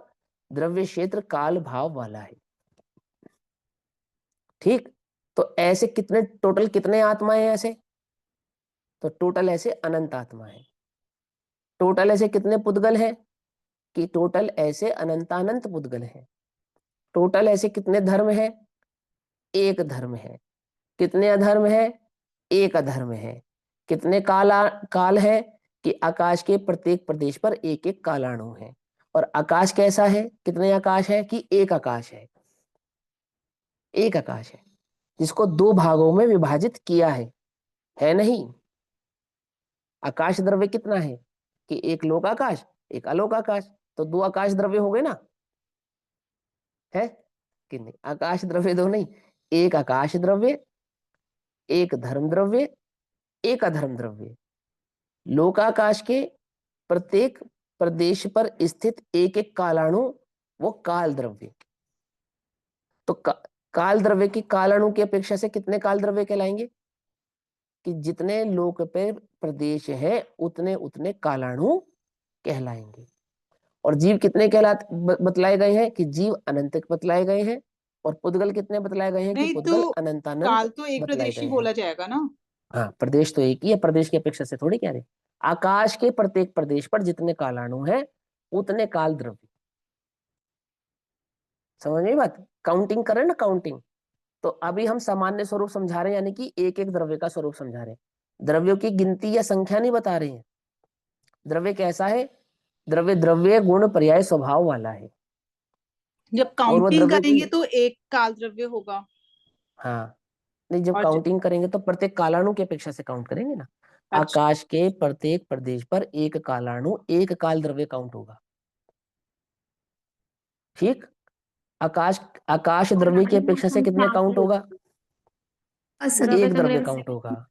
द्रव्य क्षेत्र काल भाव वाला है। ठीक, तो ऐसे कितने टोटल कितने आत्माएं हैं ऐसे, तो टोटल ऐसे अनंत आत्मा है। टोटल ऐसे कितने पुद्गल हैं, कि टोटल ऐसे अनंतानंत पुद्गल हैं। टोटल ऐसे कितने धर्म है, एक धर्म है। कितने अधर्म है, एक अधर्म है। कितने काल है, कि आकाश के प्रत्येक प्रदेश पर एक एक कालाणु है। और आकाश कैसा है, कितने आकाश है, कि एक आकाश एक आकाश है, जिसको दो भागों में विभाजित किया है नहीं। आकाश द्रव्य कितना है, कि एक लोक आकाश, एक अलोक आकाश, तो दो आकाश द्रव्य हो गए ना, है कि नहीं। आकाश द्रव्य दो नहीं, एक आकाश द्रव्य, एक धर्म द्रव्य, एक अधर्म द्रव्य। लोकाकाश के प्रत्येक प्रदेश पर स्थित एक एक कालाणु, वो काल द्रव्य। तो काल द्रव्य की कालाणु की अपेक्षा से कितने काल द्रव्य कहलाएंगे, कि जितने लोक पे प्रदेश है उतने उतने कालाणु कहलाएंगे। और जीव कितने बतलाए गए हैं, कि जीव अनंत बतलाए गए हैं। और पुद्गल कितने बतलाए गए हैं, कि नहीं पुद्गल तो अनंत अनंत काल तो एक बतलाए प्रदेशी गए हैं। बोला जाएगा ना। हाँ, प्रदेश तो एक ही है, प्रदेश की अपेक्षा से थोड़ी कह रहे। आकाश के प्रत्येक प्रदेश पर जितने कालाणु हैं उतने काल द्रव्य। समझ में बात, काउंटिंग करें ना, काउंटिंग। तो अभी हम सामान्य स्वरूप समझा रहे हैं, यानी कि एक एक द्रव्य का स्वरूप समझा रहे हैं, द्रव्यों की गिनती या संख्या नहीं बता रहे हैं। द्रव्य कैसा है, द्रव्य द्रव्य गुण पर्याय स्वभाव वाला है। जब और वह काउंटिंग द्रव्य की, करेंगे तो एक काल द्रव्य होगा। हाँ, नहीं, जब और काउंटिंग करेंगे तो प्रत्येक कालाणु की अपेक्षा से काउंट करेंगे ना। अच्छा, आकाश के प्रत्येक प्रदेश पर एक कालाणु, एक काल द्रव्य काउंट होगा। ठीक, आकाश आकाश द्रव्य की अपेक्षा से कितने काउंट होगा, द्रव्य एक द्रव्य संग्रह से काउंट होगा।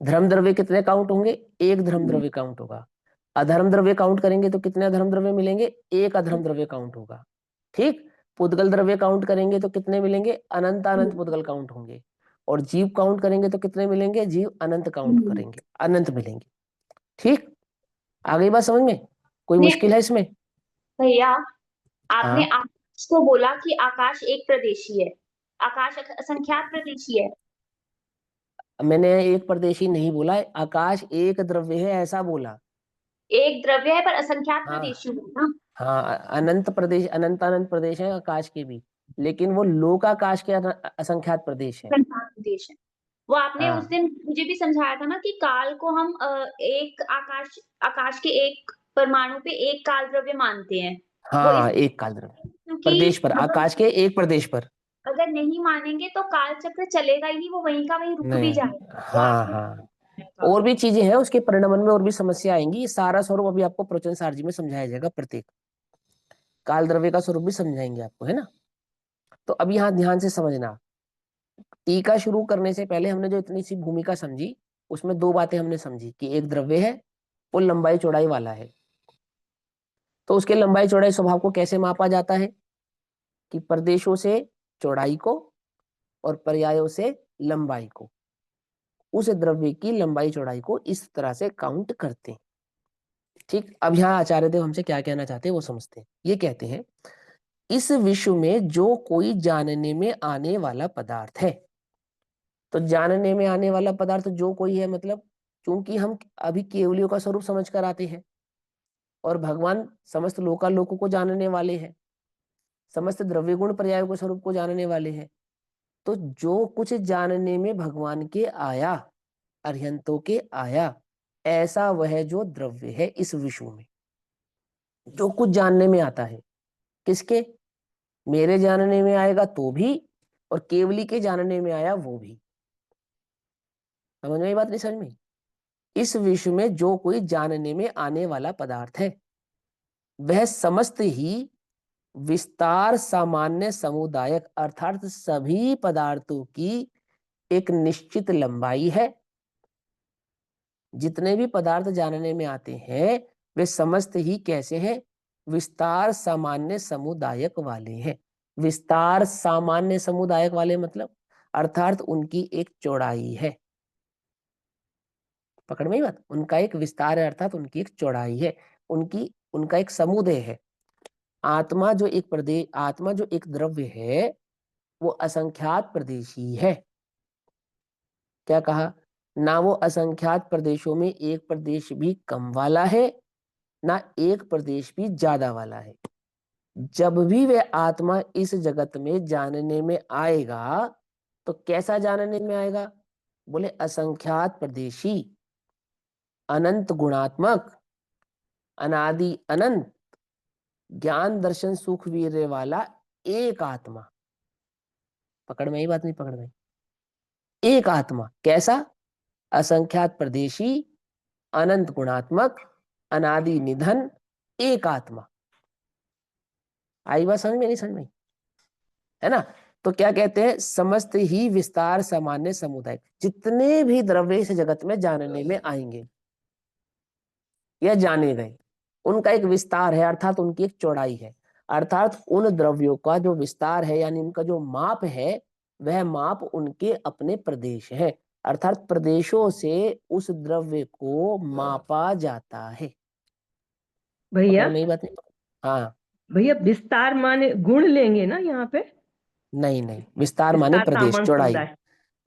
धर्म द्रव्य कितने काउंट होंगे, एक धर्म द्रव्य काउंट होगा। अधर्म द्रव्य काउंट करेंगे तो कितने अधर्म द्रव्य मिलेंगे, एक अधर्म द्रव्य काउंट होगा। ठीक, पुद्गल द्रव्य काउंट करेंगे तो कितने मिलेंगे, अनंत अनंत पुद्गल काउंट होंगे। और जीव काउंट करेंगे तो कितने मिलेंगे, जीव अनंत काउंट करेंगे, अनंत मिलेंगे। ठीक, आ गई बात समझ में, कोई ने मुश्किल है इसमें। भैया, आपने हाँ, आकाश को बोला कि आकाश एक प्रदेशी है, आकाश असंख्यात प्रदेशी है। मैंने एक परदेशी नहीं बोला है, आकाश एक द्रव्य है ऐसा बोला। एक द्रव्य है पर असंख्यात हाँ, प्रदेशी हुआ ना। हाँ, अनंत प्रदेश, अनंत अनंत प्रदेश है आकाश के भी, लेकिन वो लोक आकाश के असंख्यात प्रदेश है। असंख्यात प्रदेश है। वो आपने उस हाँ, दिन मुझे भी समझाया था ना कि काल को हम एक आकाश, आकाश के एक परमाणु पे एक काल द्रव्य मानते हैं। वो इस हाँ, एक काल द्रव्य क्योंकि प्रदेश पर, अगर आकाश के एक प्रदेश पर। अगर नहीं मानेंगे तो काल चक्र चलेगा ही नहीं, वो वहीं का वहीं रुक भी नहीं, जाएगा। वो हाँ, आपने हाँ, बताया था। और भी चीजें हैं उसके परिणमन में, और भी समस्या आएंगी। ये सारा स्वरूप अभी आपको प्रवचन सारजी में समझाया जाएगा, प्रत्येक काल द्रव्य का स्वरूप भी समझाएंगे आपको, है ना। तो अब यहाँ ध्यान से समझना, टीका शुरू करने से पहले हमने जो इतनी सी भूमिका समझी, उसमें दो बातें हमने समझी, कि एक द्रव्य है, वो लंबाई चौड़ाई वाला है। तो उसके लंबाई चौड़ाई स्वभाव को कैसे मापा जाता है कि प्रदेशों से चौड़ाई को और पर्यायों से लंबाई को, उस द्रव्य की लंबाई चौड़ाई को इस तरह से काउंट करते हैं। ठीक, अब यहाँ आचार्य देव हमसे क्या कहना चाहते हैं वो समझते हैं। ये कहते हैं इस विश्व में जो कोई जानने में आने वाला पदार्थ है, तो जानने में आने वाला पदार्थ जो कोई है मतलब, क्योंकि हम अभी केवलियों का स्वरूप समझ कर आते हैं और भगवान समस्त लोकालोकों को जानने वाले हैं, समस्त द्रव्य गुण पर्यायों के स्वरूप को जानने वाले हैं। तो जो कुछ जानने में भगवान के आया, अरिहंतों के आया, ऐसा वह जो द्रव्य है इस विश्व में, जो कुछ जानने में आता है, किसके, मेरे जानने में आएगा तो भी और केवली के जानने में आया वो भी। समझ में ये बात नहीं समझ में? इस विश्व में जो कोई जानने में आने वाला पदार्थ है वह समस्त ही विस्तार सामान्य समुदायक अर्थात सभी पदार्थों की एक निश्चित लंबाई है। जितने भी पदार्थ जानने में आते हैं वे समस्त ही कैसे हैं, विस्तार सामान्य समुदायक वाले हैं। विस्तार सामान्य समुदायक वाले मतलब अर्थात उनकी एक चौड़ाई है। पकड़ में ही बात, उनका एक विस्तार है अर्थात उनकी एक चौड़ाई है, उनका एक समुदाय है। आत्मा जो एक द्रव्य है वो असंख्यात प्रदेशी है। क्या कहा, ना वो असंख्यात प्रदेशों में एक प्रदेश भी कम वाला है ना एक प्रदेश भी ज्यादा वाला है। जब भी वह आत्मा इस जगत में जानने में आएगा तो कैसा जानने में आएगा, बोले असंख्यात प्रदेशी, अनंत गुणात्मक, अनादि अनंत, ज्ञान दर्शन सुख वीर्य वाला एक आत्मा। पकड़ में ही बात नहीं पकड़ में? एक आत्मा कैसा, असंख्यात प्रदेशी, अनंत गुणात्मक, अनादि निधन, एक आत्मा। आई बात समझ में नहीं समझ में? है ना? तो क्या कहते हैं, समस्त ही विस्तार सामान्य समुदाय, जितने भी द्रव्य इस जगत में जानने में आएंगे या जाने गए उनका एक विस्तार है अर्थात उनकी एक चौड़ाई है। अर्थात उन द्रव्यों का जो विस्तार है यानी उनका जो माप है वह माप उनके अपने प्रदेश है, अर्थात प्रदेशों से उस द्रव्य को मापा जाता है। भैया पकड़ में ही बात नहीं? हाँ भैया, विस्तार माने गुण लेंगे ना यहाँ पे? नहीं नहीं, विस्तार माने विस्तार प्रदेश, सामान्य चौड़ाई। समुदाय,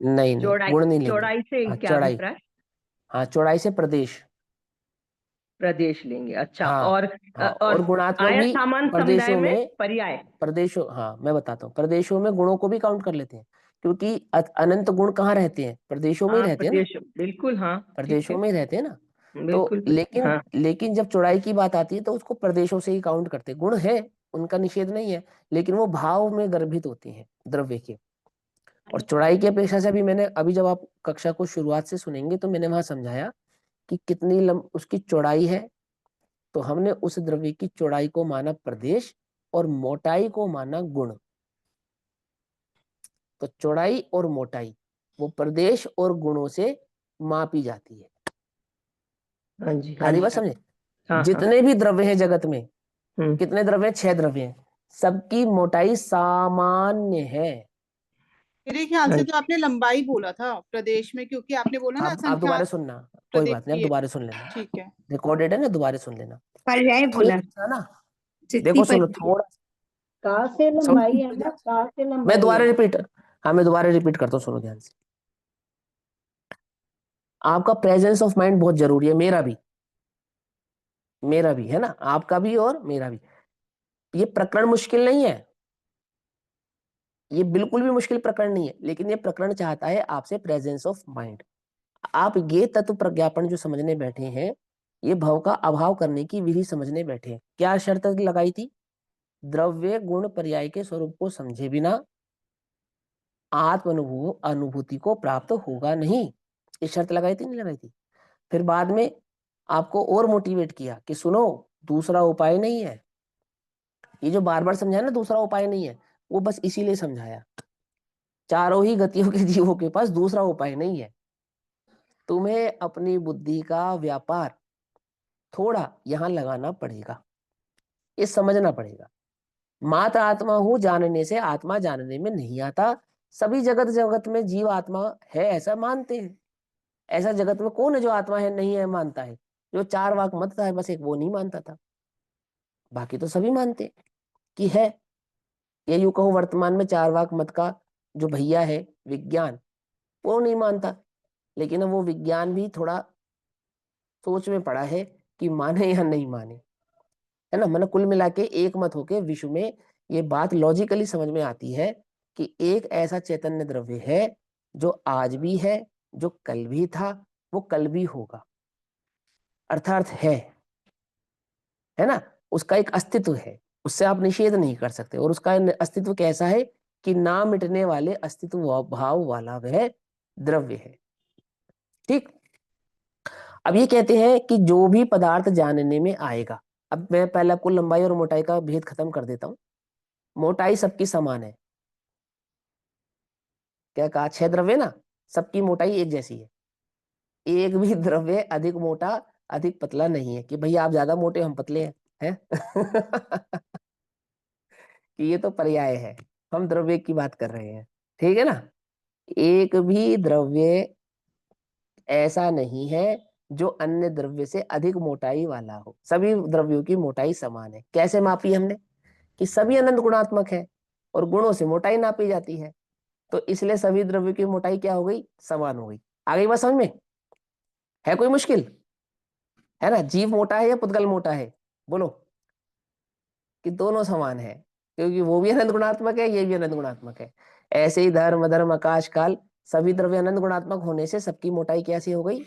नहीं नहीं, चौड़ाई, गुण नहीं लेंगे। चौड़ाई से हाँ क्या चौड़ाई, अभिप्राय? हाँ चौड़ाई से प्रदेश। प्रदेश लेंगे, अच्छा। हाँ और हाँ, और गुणात्मक आया भी सामान्य समुदाय प्रदेशों में में, पर्याय। प्रदेशों, हाँ मैं बताता हूँ, प्रदेशों में गुणों को भी काउंट कर लेते हैं क्योंकि अनंत गुण कहाँ रहते हैं, प्रदेशों में ही हाँ रहते हैं ना, प्रदेश, बिल्कुल, हाँ ठीक प्रदेशों है, में ही रहते हैं ना। तो बिल्कुल। लेकिन हाँ लेकिन जब चौड़ाई की बात आती है तो उसको प्रदेशों से ही काउंट करते हैं। गुण है, उनका निषेध नहीं है, लेकिन वो भाव में गर्भित होते हैं द्रव्य के। और चौड़ाई की अपेक्षा से अभी जब आप कक्षा को शुरुआत से सुनेंगे तो मैंने वहां समझाया कि कितनी उसकी चौड़ाई है, तो हमने उस द्रव्य की चौड़ाई को माना प्रदेश और मोटाई को माना गुण। तो चौड़ाई और मोटाई वो प्रदेश और गुणों से मापी जाती है। हाँ जी, हाँ आधी जी, बात समझे? हाँ हाँ। जितने भी द्रव्य हैं जगत में, हम्म, कितने द्रव्य हैं, 6 द्रव्य हैं, सबकी मोटाई सामान्य है। मेरे ख्याल हाँ से जी। तो आपने लंबाई बोला था प्रदेश में, क्योंकि आपने बोला ना आप दोबारा असंख्यात सुनना, कोई प्रदेश बात नहीं, आप की है। दोबारा सुन लेना, ठीक है, रिकॉर्डेड है ना, दोबारा सुन लेना पर्याय बोला, थोड़ा सा ना। जितनी देखो सुनो पर्याय थोड़ा, कहाँ से समझ लंबाई है लो ना, ध्यान से। कहाँ से मैं लंबाई दोबारा है? रिपीट, हाँ मैं दोबारा रिपीट करता हूँ, सुनो ध्यान से। आपका प्रेजेंस ऑफ माइंड बहुत जरूरी है, मेरा भी है ना, आपका भी और मेरा भी। ये प्रकरण मुश्किल नहीं है, ये बिल्कुल भी मुश्किल प्रकरण नहीं है, लेकिन ये प्रकरण चाहता है आपसे प्रेजेंस ऑफ माइंड। आप ये तत्व प्रज्ञापन जो समझने बैठे हैं, ये भव का अभाव करने की विधि समझने बैठे हैं। क्या शर्त लगाई थी, द्रव्य गुण पर्याय के स्वरूप को समझे बिना आत्म अनुभूति को प्राप्त होगा नहीं। ये शर्त लगाई थी नहीं लगाई थी? फिर बाद में आपको और मोटिवेट किया कि सुनो दूसरा उपाय नहीं है। ये जो बार बार समझाया ना दूसरा उपाय नहीं है, वो बस इसीलिए समझाया, चारों ही गतियों के जीवों के पास दूसरा उपाय नहीं है। तुम्हें अपनी बुद्धि का व्यापार थोड़ा यहां लगाना पड़ेगा। ये समझना पड़ेगा। मात्र आत्मा हूं जानने से आत्मा जानने में नहीं आता। सभी जगत जगत में जीव आत्मा है ऐसा मानते हैं। ऐसा जगत में कौन है जो आत्मा है नहीं है मानता है? जो चार वाक मत था बस एक वो नहीं मानता था, बाकी तो सभी मानते कि है। ये यूं कहो वर्तमान में चार वाक मत का जो भैया है विज्ञान, वो नहीं मानता, लेकिन अब वो विज्ञान भी थोड़ा सोच में पड़ा है कि माने या नहीं माने, है ना। मतलब कुल मिला के एक मत होके विश्व में ये बात लॉजिकली समझ में आती है कि एक ऐसा चैतन्य द्रव्य है जो आज भी है, जो कल भी था, वो कल भी होगा, अर्थात है ना। उसका एक अस्तित्व है, उससे आप निषेध नहीं कर सकते। और उसका अस्तित्व कैसा है कि ना मिटने वाले अस्तित्व भाव वाला वह द्रव्य है। ठीक। अब ये कहते हैं कि जो भी पदार्थ जानने में आएगा, अब मैं पहले आपको लंबाई और मोटाई का भेद खत्म कर देता हूं। मोटाई सबकी समान है, क्या कहा? 6 द्रव्य ना, सबकी मोटाई एक जैसी है। एक भी द्रव्य अधिक मोटा अधिक पतला नहीं है कि भैया आप ज्यादा मोटे हम पतले हैं कि ये तो पर्याय है, हम द्रव्य की बात कर रहे हैं, ठीक है ना। एक भी द्रव्य ऐसा नहीं है जो अन्य द्रव्य से अधिक मोटाई वाला हो। सभी द्रव्यों की मोटाई समान है। कैसे मापी हमने? कि सभी अनंत गुणात्मक है और गुणों से मोटाई नापी जाती है, तो इसलिए सभी द्रव्यों की मोटाई क्या हो गई? समान हो गई। आ गई बात समझ में? है कोई मुश्किल? है ना। जीव मोटा है या पुद्गल मोटा है? बोलो। कि दोनों समान है, क्योंकि वो भी अनंत गुणात्मक है, ये भी अनंत गुणात्मक है। ऐसे ही धर्म अधर्म आकाश काल सभी द्रव्य अनंत गुणात्मक होने से सबकी मोटाई कैसी हो गई?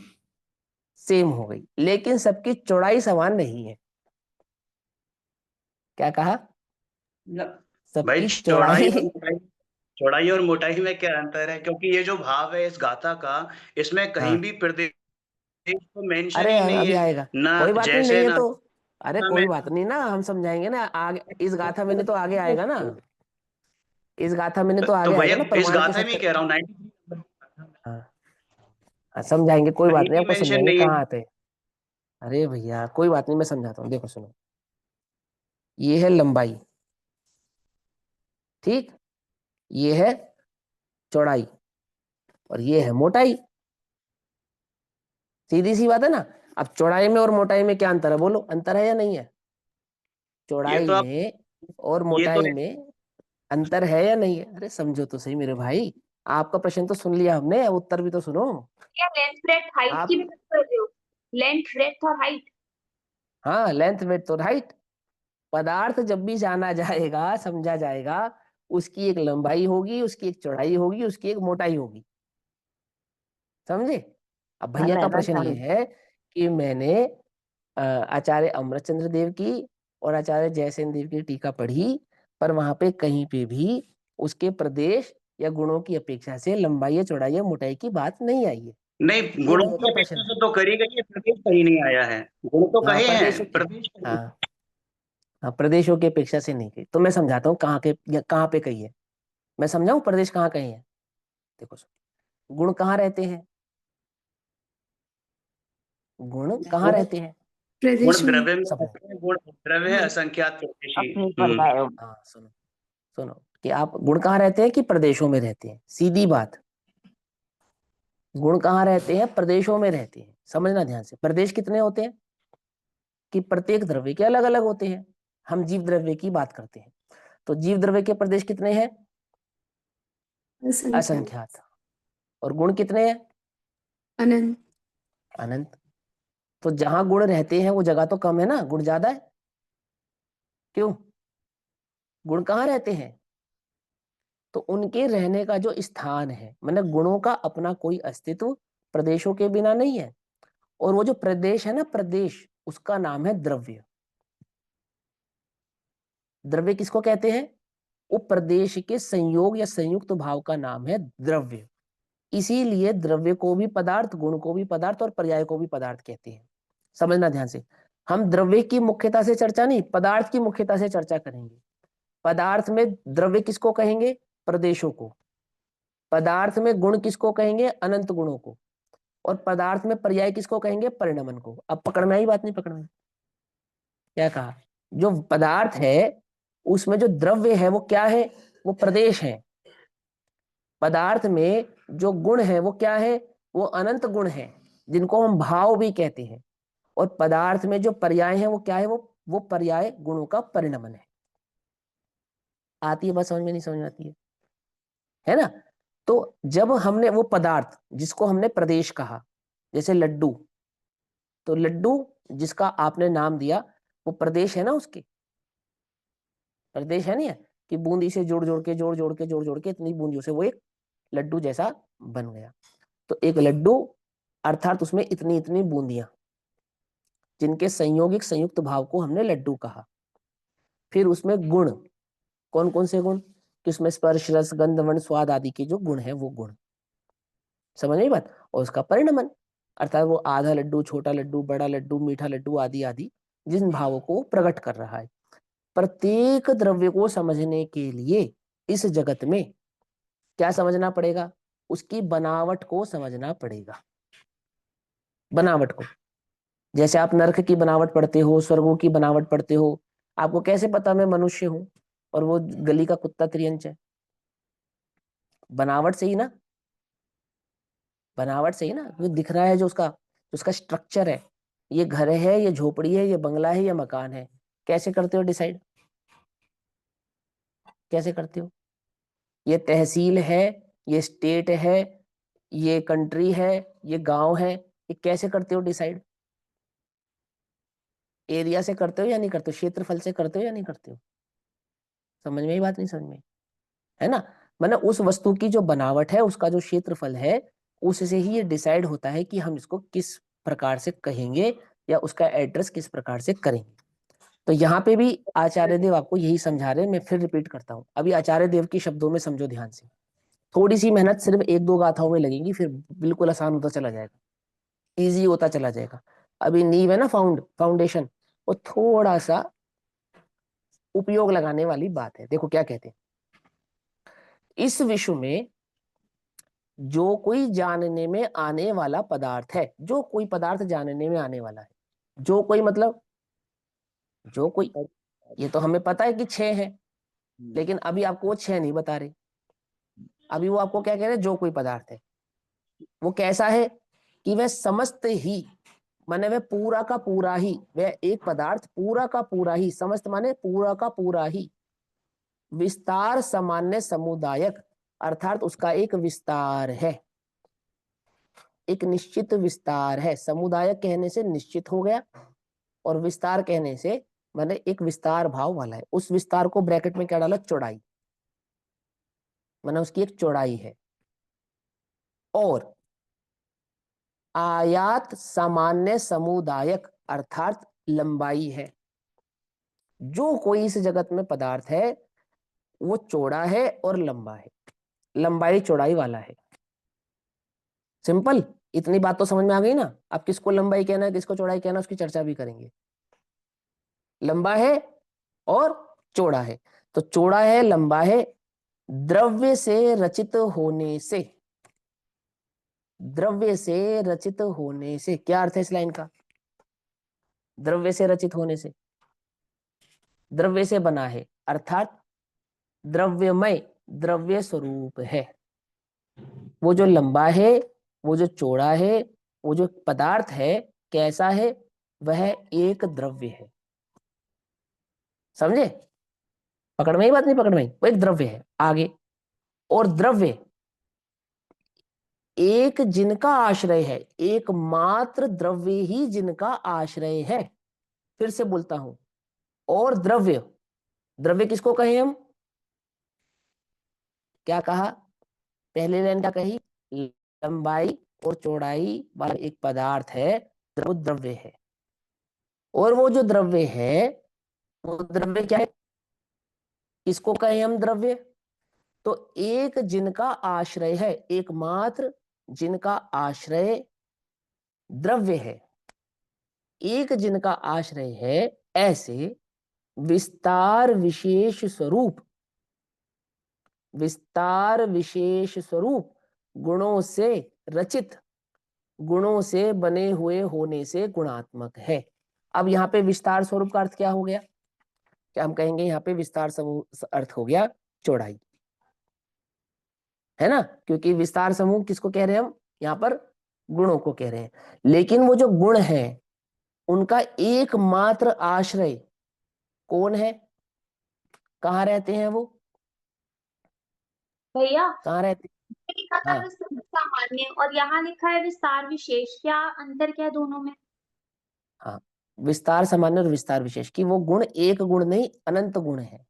सेम हो गई। लेकिन सबकी चौड़ाई समान नहीं है। क्या कहा? भाई सबकी चौड़ाई चौड़ाई और मोटाई में क्या अंतर है? क्योंकि ये जो भाव है इस गाथा का, इसमें कहीं हाँ। भी प्रदेश तो मेंशन अरे ही नहीं अभी है, आएगा, ना कोई बात नहीं, जैसे नहीं है ना तो अरे ना कोई मैं। बात नहीं ना, हम समझाएंगे ना आगे। इस गाथा में नहीं तो आगे आएगा ना, इस गाथा में नहीं तो तो आगे आएगा भैया ना इस प्रमाण के गाथा साथ में ही कह रहा हूँ 93 हाँ। हाँ, समझाएंगे, कोई बात कहीं नहीं, भी आपको मेंशन समझाएंगे नहीं है। कहाँ आते हैं। अरे भैया कोई बात नहीं, मैं समझाता हूँ, देखो सुनो। ये है लंबाई, ठीक। ये है चौड़ाई और ये है मोटाई। सीधी सी बात है ना। अब चौड़ाई में और मोटाई में क्या अंतर है? बोलो, अंतर है या नहीं है? ये चौड़ाई तो आप में और ये तो मोटाई में अंतर है या नहीं है? अरे समझो तो सही मेरे भाई, आपका प्रश्न तो सुन लिया हमने, अब उत्तर भी तो सुनो। क्या लेंथ ब्रेथ हाइट की आप भी बात कर रहे हो? लेंथ ब्रेथ और हाइट। हाँ, लेंथ विड्थ और हाइट। पदार्थ जब भी जाना जाएगा समझा जाएगा, उसकी एक लंबाई होगी, उसकी एक चौड़ाई होगी, उसकी एक मोटाई होगी। समझे? अब भैया का प्रश्न ये है कि मैंने आचार्य अमृतचंद्र देव की और आचार्य जयसेन देव की टीका पढ़ी, पर वहां पे कहीं पे भी उसके प्रदेश या गुणों की अपेक्षा से लंबाई या चौड़ाई या मोटाई की बात नहीं आई है। नहीं, ये गुणों भैया की का प्रश्न अपेक्षा है। से तो करी गई है, प्रदेश कहीं नहीं आया है। गुण तो हाँ कहे प्रदेशों हैं, की, प्रदेश कहीं हाँ हाँ प्रदेशों की अपेक्षा से नहीं कही। तो मैं समझाता हूँ कहाँ के या कहाँ पे कही है। मैं समझाऊं प्रदेश कहाँ कही है? देखो गुण कहाँ रहते हैं? गुण कहाँ गुण रहते हैं? प्रदेश गुण में। द्रव्य में सब रहते हैं, गुण द्रव्य है असंख्यात प्रदेशी। हाँ सुनो, सुनो कि आप गुण कहाँ रहते हैं कि प्रदेशों में रहते हैं। सीधी बात, गुण कहाँ रहते हैं? प्रदेशों में रहते हैं। समझना ध्यान से। प्रदेश कितने होते हैं? कि प्रत्येक द्रव्य के अलग अलग होते हैं। हम जीव द्रव्य की बात करते हैं, तो जीव द्रव्य के प्रदेश कितने हैं? असंख्यात। और गुण कितने हैं? अनंत। अनंत। तो जहां गुण रहते हैं वो जगह तो कम है ना, गुण ज्यादा है। क्यों? गुण कहाँ रहते हैं? तो उनके रहने का जो स्थान है, मतलब गुणों का अपना कोई अस्तित्व प्रदेशों के बिना नहीं है। और वो जो प्रदेश है ना, प्रदेश, उसका नाम है द्रव्य। द्रव्य किसको कहते हैं? वो प्रदेश के संयोग या संयुक्त भाव का नाम है द्रव्य। इसीलिए द्रव्य को भी पदार्थ, गुण को भी पदार्थ और पर्याय को भी पदार्थ कहते हैं। समझना ध्यान से। हम द्रव्य की मुख्यता से चर्चा नहीं, पदार्थ की मुख्यता से चर्चा करेंगे। पदार्थ में द्रव्य किसको कहेंगे? प्रदेशों को। पदार्थ में गुण किसको कहेंगे? अनंत गुणों को। और पदार्थ में पर्याय किसको कहेंगे? परिणमन को। अब पकड़ में आई बात नहीं पकड़ में? क्या कहा? जो पदार्थ है उसमें जो द्रव्य है वो क्या है, वो प्रदेश है। पदार्थ में जो गुण है वो क्या है, वो अनंत गुण है, जिनको हम भाव भी कहते हैं। और पदार्थ में जो पर्याय है वो क्या है, वो पर्याय गुणों का परिणमन है। आती है बात समझ में, नहीं समझ में आती है ना? तो जब हमने वो पदार्थ जिसको हमने प्रदेश कहा, जैसे लड्डू, तो लड्डू जिसका आपने नाम दिया वो प्रदेश है ना, उसके प्रदेश है नहीं है कि बूंदी से जोड़ जोड़ के इतनी बूंदियों से वो एक लड्डू जैसा बन गया। तो एक लड्डू अर्थात उसमें इतनी इतनी बूंदियां, जिनके संयोगिक संयुक्त भाव को हमने लड्डू कहा। फिर उसमें गुण, कौन कौन से गुण, कि उसमें स्पर्श रस गंध वर्ण स्वाद आदि के जो गुण है वो गुण, समझ नहीं बात। और उसका परिणमन अर्थात वो आधा लड्डू, छोटा लड्डू, बड़ा लड्डू, मीठा लड्डू आदि आदि, जिन भावों को प्रकट कर रहा है। प्रत्येक द्रव्य को समझने के लिए इस जगत में क्या समझना पड़ेगा, उसकी बनावट को समझना पड़ेगा। बनावट को, जैसे आप नरक की बनावट पढ़ते हो, स्वर्गों की बनावट पढ़ते हो, आपको कैसे पता मैं मनुष्य हूं और वो गली का कुत्ता त्रियंच है? बनावट से ही ना, बनावट से ही ना, वो दिख रहा है जो उसका स्ट्रक्चर है, ये घर है, ये झोपड़ी है, ये बंगला है, ये मकान है। कैसे करते हो डिसाइड, कैसे करते हो? ये तहसील है, ये स्टेट है, ये कंट्री है, ये गांव है, ये कैसे करते हो डिसाइड? एरिया से करते हो या नहीं करते हो, क्षेत्रफल से करते हो या नहीं करते हो? समझ में ही बात, नहीं समझ में, है ना? मतलब उस वस्तु की जो बनावट है, उसका जो क्षेत्रफल है, उससे ही ये डिसाइड होता है कि हम इसको किस प्रकार से कहेंगे या उसका एड्रेस किस प्रकार से करेंगे। तो यहाँ पे भी आचार्य देव आपको यही समझा रहे हैं। मैं फिर रिपीट करता हूँ, अभी आचार्य देव की शब्दों में समझो ध्यान से। थोड़ी सी मेहनत सिर्फ एक दो गाथाओं में लगेगी, फिर बिल्कुल आसान होता चला जाएगा, इजी होता चला जाएगा। अभी नींव है ना, फाउंडेशन, वो थोड़ा सा उपयोग लगाने वाली बात है। देखो क्या कहते हैं, इस विश्व में जो कोई जानने में आने वाला पदार्थ है, जो कोई पदार्थ जानने में आने वाला है, जो कोई मतलब जो कोई, ये तो हमें पता है कि 6 है, लेकिन अभी आपको वो 6 नहीं बता रहे। अभी वो आपको क्या कह रहे हैं, जो कोई पदार्थ है वो कैसा है कि वह समस्त ही, माने वह पूरा का पूरा ही, वह एक पदार्थ पूरा का पूरा ही, समस्त माने पूरा का पूरा ही, विस्तार सामान्य समुदायक, अर्थात उसका एक विस्तार है, एक निश्चित विस्तार है। समुदायक कहने से निश्चित हो गया, और विस्तार कहने से माने एक विस्तार भाव वाला है। उस विस्तार को ब्रैकेट में क्या डाला, चौड़ाई, माने उसकी एक चौड़ाई है। और आयात सामान्य समुदायक अर्थात लंबाई है। जो कोई इस जगत में पदार्थ है वो चौड़ा है और लंबा है, लंबाई चौड़ाई वाला है। सिंपल, इतनी बात तो समझ में आ गई ना। अब किसको लंबाई कहना है, किसको चौड़ाई कहना है, उसकी चर्चा भी करेंगे। लंबा है और चौड़ा है, तो चौड़ा है, लंबा है, द्रव्य से रचित होने से, द्रव्य से रचित होने से क्या अर्थ है इस लाइन का? द्रव्य से रचित होने से, द्रव्य से बना है, अर्थात द्रव्यमय, द्रव्य स्वरूप है। वो जो लंबा है, वो जो चौड़ा है, वो जो पदार्थ है कैसा है, वह एक द्रव्य है। समझे? पकड़ में ही बात, नहीं पकड़ में ही, वो एक द्रव्य है। आगे, और द्रव्य एक जिनका आश्रय है, एकमात्र द्रव्य ही जिनका आश्रय है। फिर से बोलता हूं, और द्रव्य, द्रव्य किसको कहे हम, क्या कहा पहले लाइन क्या कही, लंबाई और चौड़ाई वाला एक पदार्थ है, वो द्रव्य है। और वो जो द्रव्य है, वो द्रव्य क्या है, किसको कहे हम द्रव्य, तो एक जिनका आश्रय है, एकमात्र जिनका आश्रय द्रव्य है, एक जिनका आश्रय है, ऐसे विस्तार विशेष स्वरूप, विस्तार विशेष स्वरूप गुणों से रचित, गुणों से बने हुए होने से गुणात्मक है। अब यहाँ पे विस्तार स्वरूप का अर्थ क्या हो गया, क्या हम कहेंगे यहाँ पे विस्तार समूह अर्थ हो गया चौड़ाई, है ना, क्योंकि विस्तार समूह किसको कह रहे हैं हम यहाँ पर, गुणों को कह रहे हैं। लेकिन वो जो गुण है उनका एकमात्र आश्रय कौन है, कहाँ रहते हैं वो, भैया कहाँ रहते ये लिखा था हाँ विस्तार सामान्य और यहाँ लिखा है विस्तार विशेष, क्या अंतर क्या है दोनों में? हाँ, विस्तार सामान्य और विस्तार विशेष की वो गुण एक गुण नहीं अनंत गुण है,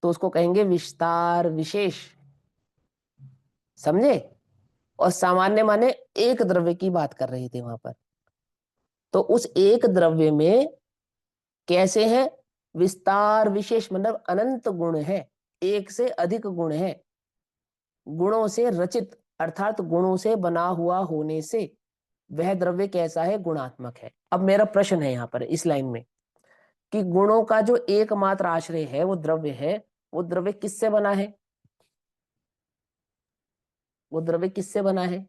तो उसको कहेंगे विस्तार विशेष, समझे। और सामान्य माने एक द्रव्य की बात कर रहे थे वहां पर, तो उस एक द्रव्य में कैसे है, विस्तार विशेष मतलब अनंत गुण है, एक से अधिक गुण है, गुणों से रचित अर्थात गुणों से बना हुआ होने से वह द्रव्य कैसा है, गुणात्मक है। अब मेरा प्रश्न है यहाँ पर इस लाइन में कि गुणों का जो एकमात्र आश्रय है वो द्रव्य है, वो द्रव्य किससे बना है, वो द्रव्य किससे बना है,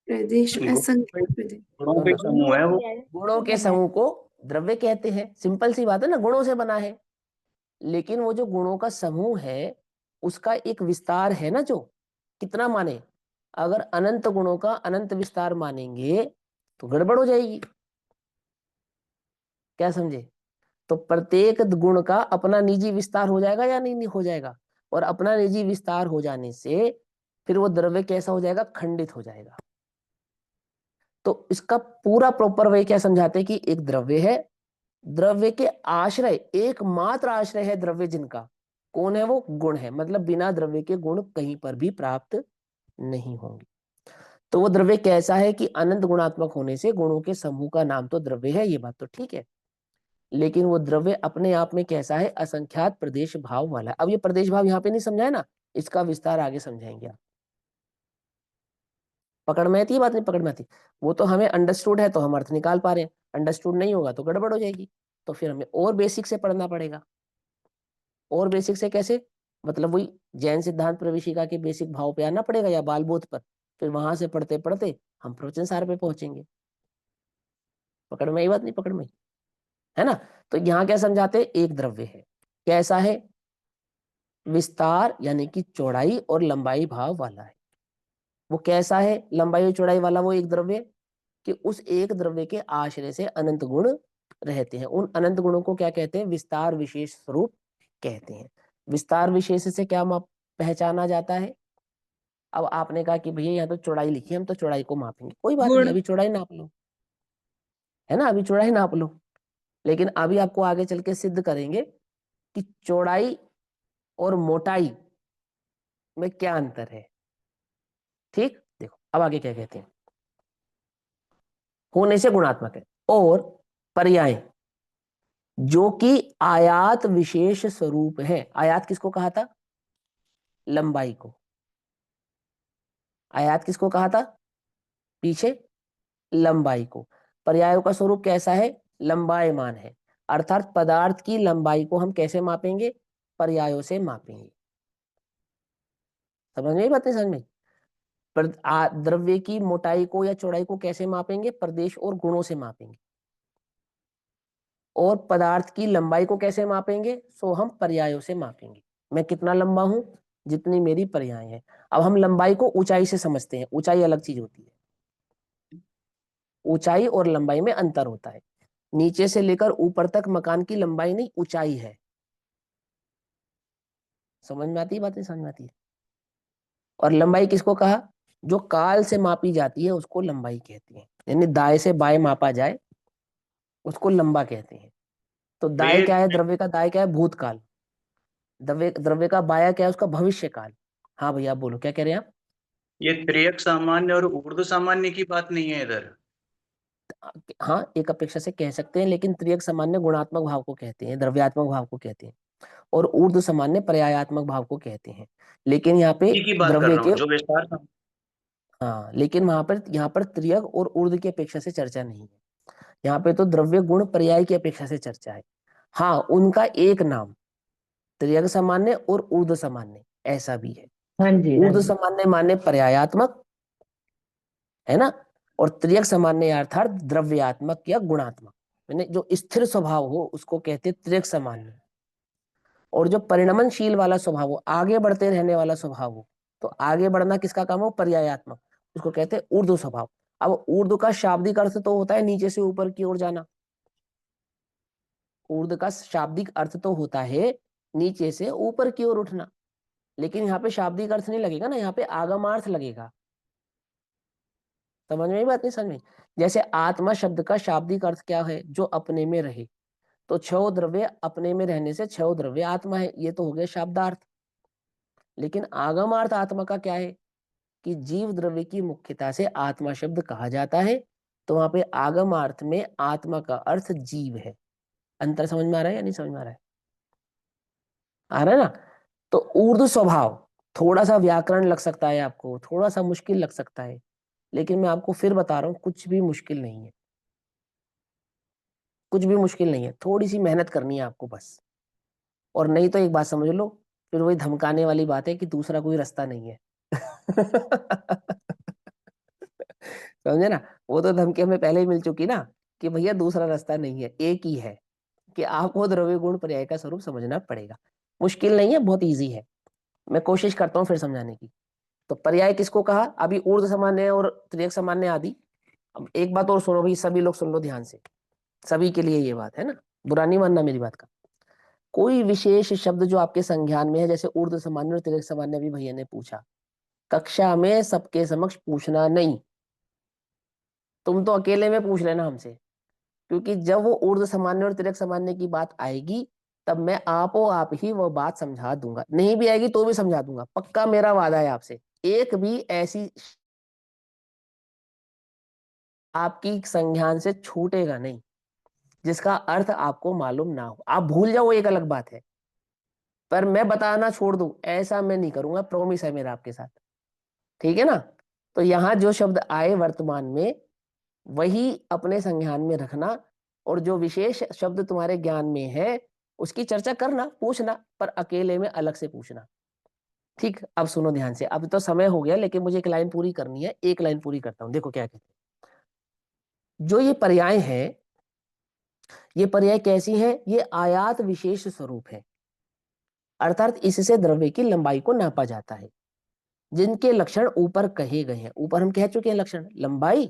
प्रदेश असंख्य प्रदेश। गुणों के समूह है वो। गुणों के समूह को द्रव्य कहते हैं, सिंपल सी बात है ना, गुणों से बना है। लेकिन वो जो गुणों का समूह है उसका एक विस्तार है ना, जो कितना माने, अगर अनंत गुणों का अनंत विस्तार मानेंगे तो गड़बड़ हो जाएगी, क्या समझे। तो प्रत्येक गुण का अपना निजी विस्तार हो जाएगा या नहीं हो जाएगा, और अपना निजी विस्तार हो जाने से फिर वो द्रव्य कैसा हो जाएगा, खंडित हो जाएगा। तो इसका पूरा प्रॉपर वे क्या समझाते हैं कि एक द्रव्य है, द्रव्य के आश्रय एकमात्र आश्रय है द्रव्य जिनका, कौन है वो, गुण है, मतलब बिना द्रव्य के गुण कहीं पर भी प्राप्त नहीं होंगे। तो वो द्रव्य कैसा है कि अनंत गुणात्मक होने से गुणों के समूह का नाम तो द्रव्य है, ये बात तो ठीक है, लेकिन वो द्रव्य अपने आप में कैसा है, असंख्यात प्रदेश भाव वाला है। अब ये प्रदेश भाव यहाँ पे नहीं समझाए ना, इसका विस्तार आगे समझाएंगे आप। पकड़ में आती बात, नहीं पकड़ में आती, वो तो हमें अंडरस्टूड है तो हम अर्थ निकाल पा रहे हैं, अंडरस्टूड नहीं होगा तो गड़बड़ हो जाएगी, तो फिर हमें और बेसिक से पढ़ना पड़ेगा। और बेसिक से कैसे, मतलब वही जैन सिद्धांत प्रवेशिका के बेसिक भाव पे आना पड़ेगा या बाल बोध पर, फिर वहां से पढ़ते पढ़ते हम प्रवचन सार पे पहुंचेंगे। पकड़ में आई बात, नहीं पकड़ में, है ना। तो यहाँ क्या समझाते, एक द्रव्य है, कैसा है, विस्तार यानी कि चौड़ाई और लंबाई भाव वाला है। वो कैसा है, लंबाई और चौड़ाई वाला वो एक द्रव्य कि उस एक द्रव्य के आश्रय से अनंत गुण रहते हैं। उन अनंत गुणों को क्या कहते हैं, विस्तार विशेष स्वरूप कहते हैं। विस्तार विशेष से क्या पहचाना जाता है। अब आपने कहा कि भैया यहाँ तो चौड़ाई लिखी है, हम तो चौड़ाई को मापेंगे, कोई बात नहीं, अभी चौड़ाई नाप लो, है ना, अभी चौड़ाई नाप लो, लेकिन अभी आपको आगे चल के सिद्ध करेंगे कि चौड़ाई और मोटाई में क्या अंतर है। ठीक, देखो अब आगे क्या कहते हैं, होने से गुणात्मक है, और पर्याय जो कि आयात विशेष स्वरूप है। आयात किसको कहा था, लंबाई को। आयात किसको कहा था पीछे, लंबाई को। पर्यायों का स्वरूप कैसा है, लंबायमान है, अर्थात पदार्थ की लंबाई को हम कैसे मापेंगे, पर्यायों से मापेंगे। समझ में बात नहीं, समझ में। द्रव्य की मोटाई को या चौड़ाई को कैसे मापेंगे, प्रदेश और गुणों से मापेंगे। और पदार्थ की लंबाई को कैसे मापेंगे, सो हम पर्यायों से मापेंगे। मैं कितना लंबा हूं, जितनी मेरी पर्याय है। अब हम लंबाई को ऊंचाई से समझते हैं, ऊंचाई अलग चीज होती है, ऊंचाई और लंबाई में अंतर होता है। नीचे से लेकर ऊपर तक मकान की लंबाई नहीं, ऊंचाई है। समझ में आती है बात, नहीं समझ में आती है। और लंबाई किसको कहा, जो काल से मापी जाती है उसको लंबाई कहती है, यानी दाएं से बाएं मापा जाए उसको लंबा कहते हैं। तो दाएं क्या है, द्रव्य का दाएं क्या है, भूतकाल। द्रव्य का बाया क्या है, उसका भविष्य काल। हाँ भैया आप बोलो, क्या कह रहे हैं आप। ये त्रियक सामान्य और ऊर्ध्व सामान्य की बात नहीं है इधर। हाँ एक अपेक्षा से कह सकते हैं, लेकिन त्रियक सामान्य गुणात्मक भाव को कहते हैं, द्रव्यात्मक भाव को कहते हैं, और ऊर्ध्व सामान्य पर्यायात्मक भाव को कहते हैं। लेकिन यहाँ पे की बात कर द्रव्य रहा के हूँ जो विस्तार। हाँ, लेकिन यहाँ पर त्रियक और ऊर्ध्व की अपेक्षा से चर्चा नहीं है। यहाँ पे तो द्रव्य गुण पर्याय की अपेक्षा से चर्चा है। हाँ, उनका एक नाम त्रियक सामान्य और ऊर्ध्व सामान्य ऐसा भी है। हाँ जी, हाँ ऊर्ध्व जी। सामान्य माने पर्यायात्मक, है ना, और त्रियक सामान्य अर्थात द्रव्यात्मक या गुणात्मक। मैंने जो स्थिर स्वभाव हो उसको कहते त्रिक सामान्य, और जो परिणमनशील वाला स्वभाव हो, आगे बढ़ते रहने वाला स्वभाव हो, तो आगे बढ़ना किसका काम हो, पर्यायात्मक, उसको कहते हैं ऊर्ध्व स्वभाव। अब ऊर्ध्व का शाब्दिक अर्थ तो होता है नीचे से ऊपर की ओर जाना, ऊर्ध्व का शाब्दिक अर्थ तो होता है नीचे से ऊपर की ओर उठना, लेकिन यहाँ पे शाब्दिक अर्थ नहीं लगेगा ना, यहाँ पे आगमार्थ लगेगा। समझ में बात नहीं समझ में? जैसे आत्मा शब्द का शाब्दिक अर्थ क्या है, जो अपने में रहे, तो छह द्रव्य अपने में रहने से छह द्रव्य आत्मा है, ये तो हो गया शाब्दार्थ। लेकिन आगमार्थ आत्मा का क्या है कि जीव द्रव्य की मुख्यता से आत्मा शब्द कहा जाता है, तो वहां पे आगमार्थ में आत्मा का अर्थ जीव है। अंतर समझ में आ रहा है या नहीं समझ में आ रहा है? आ रहा है ना? तो ऊर्ध्व स्वभाव थोड़ा सा व्याकरण लग सकता है आपको, थोड़ा सा मुश्किल लग सकता है, लेकिन मैं आपको फिर बता रहा हूं कुछ भी मुश्किल नहीं है, कुछ भी मुश्किल नहीं है, थोड़ी सी मेहनत करनी है आपको बस। और नहीं तो एक बात समझ लो, फिर वही धमकाने वाली बात है कि दूसरा कोई रास्ता नहीं है। समझे ना? वो तो धमकी हमें पहले ही मिल चुकी ना कि भैया दूसरा रास्ता नहीं है, एक ही है कि आपको द्रव्य गुण पर्याय का स्वरूप समझना पड़ेगा। मुश्किल नहीं है, बहुत इजी है, मैं कोशिश करता हूँ फिर समझाने की। तो पर्याय किसको कहा? अभी ऊर्ध्व सामान्य और त्रियक सामान्य आदि। अब एक बात और सुनो भाई, सभी लोग सुन लो ध्यान से, सभी के लिए ये बात है ना, बुरा नहीं मानना मेरी बात का। कोई विशेष शब्द जो आपके संज्ञान में है, जैसे ऊर्ध्व सामान्य और त्रियक सामान्य भी भैया ने पूछा, कक्षा में सबके समक्ष पूछना नहीं, तुम तो अकेले में पूछ लेना हमसे, क्योंकि जब वो ऊर्ध्व सामान्य और तिर्यक सामान्य की बात आएगी तब मैं आप ही वो बात समझा दूंगा, नहीं भी आएगी तो भी समझा दूंगा, पक्का मेरा वादा है आपसे। एक भी ऐसी आपकी संज्ञान से छूटेगा नहीं जिसका अर्थ आपको मालूम ना हो। आप भूल जाओ एक अलग बात है, पर मैं बताना छोड़ दूं ऐसा मैं नहीं करूंगा, प्रॉमिस है मेरा आपके साथ, ठीक है ना? तो यहाँ जो शब्द आए वर्तमान में वही अपने संज्ञान में रखना, और जो विशेष शब्द तुम्हारे ज्ञान में है उसकी चर्चा करना, पूछना, पर अकेले में अलग से पूछना। ठीक, अब सुनो ध्यान से, अब तो समय हो गया लेकिन मुझे एक लाइन पूरी करनी है, एक लाइन पूरी करता हूं। देखो क्या कहते हैं, जो ये पर्याय है, ये पर्याय कैसी है, ये आयात विशेष स्वरूप है, अर्थात इससे द्रव्य की लंबाई को नापा जाता है, जिनके लक्षण ऊपर कहे गए हैं। ऊपर हम कह चुके हैं लक्षण, लंबाई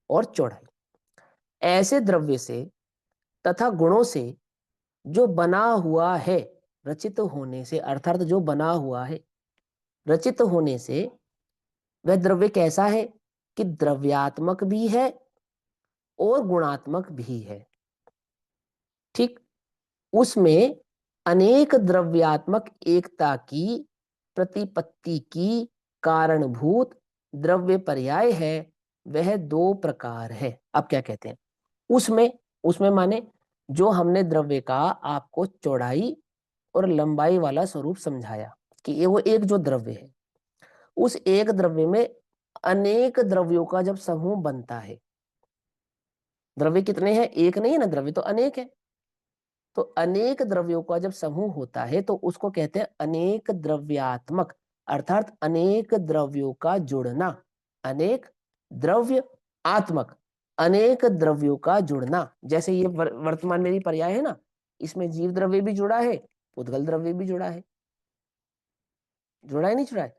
और चौड़ाई। ऐसे द्रव्य से तथा गुणों से जो बना हुआ है रचित होने से, अर्थात जो बना हुआ है रचित होने से, वह द्रव्य कैसा है कि द्रव्यात्मक भी है और गुणात्मक भी है। ठीक, उसमें अनेक द्रव्यात्मक एकता की प्रतिपत्ति की कारणभूत द्रव्य पर्याय है, वह दो प्रकार है। अब क्या कहते हैं, उसमें उसमें माने जो हमने द्रव्य का आपको चौड़ाई और लंबाई वाला स्वरूप समझाया कि ये वो एक जो द्रव्य है, उस एक द्रव्य में अनेक द्रव्यों का जब समूह बनता है, द्रव्य कितने हैं, एक नहीं है ना, द्रव्य तो अनेक है, तो अनेक द्रव्यों का जब समूह होता है तो उसको कहते हैं अनेक द्रव्यात्मक, अर्थात अनेक द्रव्यों का जुड़ना, अनेक द्रव्य आत्मक, अनेक द्रव्यों का जुड़ना। जैसे ये वर्तमान मेरी पर्याय है ना, इसमें जीव द्रव्य भी जुड़ा है, उद्गल द्रव्य भी जुड़ा है, जुड़ा है नहीं जुड़ा है?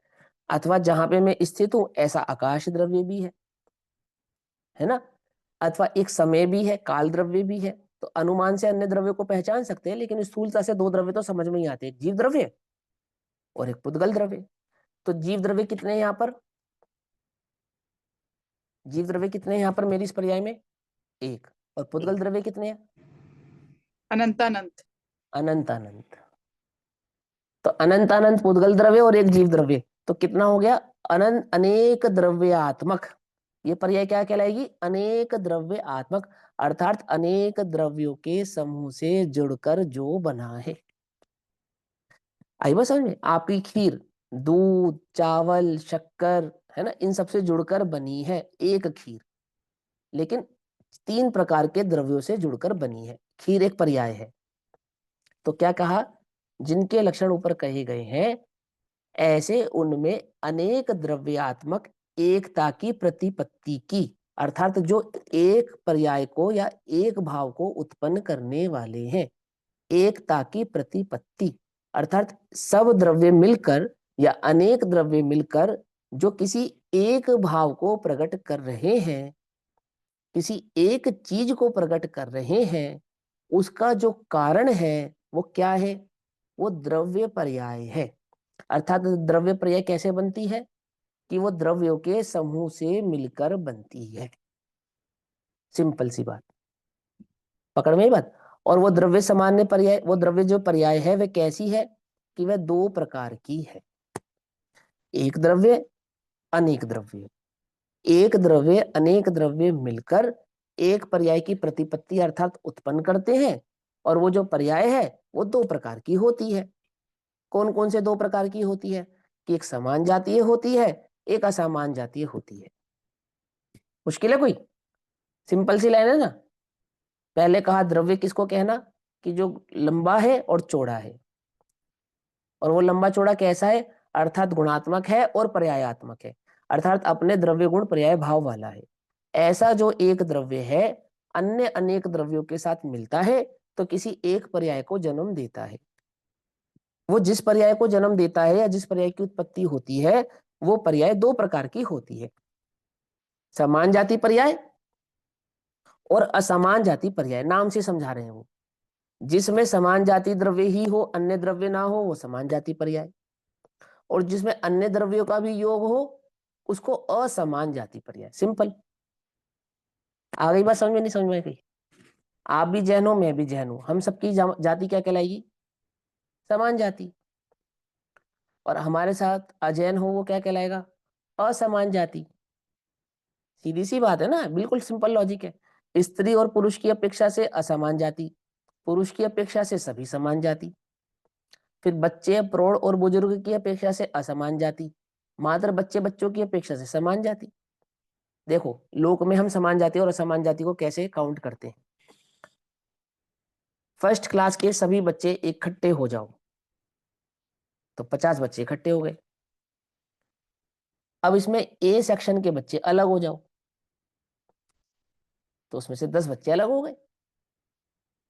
अथवा जहां पे मैं स्थित हूं ऐसा आकाश द्रव्य भी है ना, अथवा एक समय भी है, काल द्रव्य भी है। तो अनुमान से अन्य द्रव्य को पहचान सकते हैं, लेकिन स्थूलता से दो द्रव्य तो समझ में ही आते हैं, एक जीव द्रव्य और एक पुद्गल द्रव्य। तो जीव द्रव्य कितने हैं यहाँ पर, जीव द्रव्य कितने हैं यहाँ पर मेरी इस पर्याय में, एक, और पुद्गल द्रव्य कितने हैं, अनंत अनंत। अनंत अनंत। तो अनंत अनंत पुद्गल द्रव्य और एक जीव द्रव्य, तो कितना हो गया, अनंत अनेक द्रव्यात्मक। ये पर्याय क्या कहलाएगी, अनेक द्रव्यात्मक, अर्थात अनेक द्रव्यों के समूह से जुड़कर जो बना है। आई बात समझ में? आपकी खीर दूध, चावल, शक्कर है ना, इन सबसे जुड़कर बनी है एक खीर, लेकिन तीन प्रकार के द्रव्यों से जुड़कर बनी है। खीर एक पर्याय है। तो क्या कहा, जिनके लक्षण ऊपर कहे गए हैं ऐसे उनमें अनेक द्रव्यात्मक एकता की प्रतिपत्ति की, अर्थात जो एक पर्याय को या एक भाव को उत्पन्न करने वाले हैं। एकता की प्रतिपत्ति अर्थात सब द्रव्य मिलकर या अनेक द्रव्य मिलकर जो किसी एक भाव को प्रकट कर रहे हैं, किसी एक चीज को प्रकट कर रहे हैं, उसका जो कारण है वो क्या है? वो द्रव्य पर्याय है। अर्थात द्रव्य पर्याय कैसे बनती है? कि वो द्रव्यों के समूह से मिलकर बनती है। सिंपल सी बात, पकड़ में ही बात। और वो द्रव्य सामान्य पर्याय, वो द्रव्य जो पर्याय है वह कैसी है? कि वह दो प्रकार की है, एक द्रव्य अनेक द्रव्य। एक द्रव्य अनेक द्रव्य मिलकर एक पर्याय की प्रतिपत्ति अर्थात उत्पन्न करते हैं, और वो जो पर्याय है वो दो प्रकार की होती है। कौन कौन से दो प्रकार की होती है? कि एक समान जातीय होती है, एक असमान जातीय होती है। मुश्किल है कोई? सिंपल सी लाइन है ना। पहले कहा द्रव्य किसको कहना? कि जो लंबा है और चौड़ा है। और वो लंबा चौड़ा कैसा है? अर्थात गुणात्मक है और पर्यायात्मक है, अर्थात अपने द्रव्य गुण पर्याय भाव वाला है। ऐसा जो एक द्रव्य है अन्य अनेक द्रव्यों के साथ मिलता है तो किसी एक पर्याय को जन्म देता है। वो जिस पर्याय को जन्म देता है या जिस पर्याय की उत्पत्ति होती है वो पर्याय दो प्रकार की होती है, समान जाति पर्याय और असमान जाति पर्याय। नाम से समझा रहे हैं वो। जिसमें समान जाति द्रव्य ही हो अन्य द्रव्य ना हो वो समान जाति पर्याय, और जिसमें अन्य द्रव्यों का भी योग हो उसको असमान जाति पर्याय। सिंपल। आ गई बात समझ में? नहीं समझ में गई? आप भी जैन हो, मैं भी जैन हूं, हम सबकी जाति क्या कहलाएगी? समान जाति। और हमारे साथ अजैन हो वो क्या कहलाएगा? असमान जाति। सीधी सी बात है ना, बिल्कुल सिंपल लॉजिक है। स्त्री और पुरुष की अपेक्षा से असमान जाति, पुरुष की अपेक्षा से सभी समान जाति। फिर बच्चे प्रौढ़ और बुजुर्ग की अपेक्षा से असमान जाति, मात्र बच्चे बच्चों की अपेक्षा से समान जाति। देखो लोक में हम समान जाति और असमान जाति को कैसे काउंट करते हैं। फर्स्ट क्लास के सभी बच्चे इकट्ठे हो जाओ तो 50 बच्चे इकट्ठे हो गए। अब इसमें ए सेक्शन के बच्चे अलग हो जाओ तो उसमें से 10 बच्चे अलग हो गए।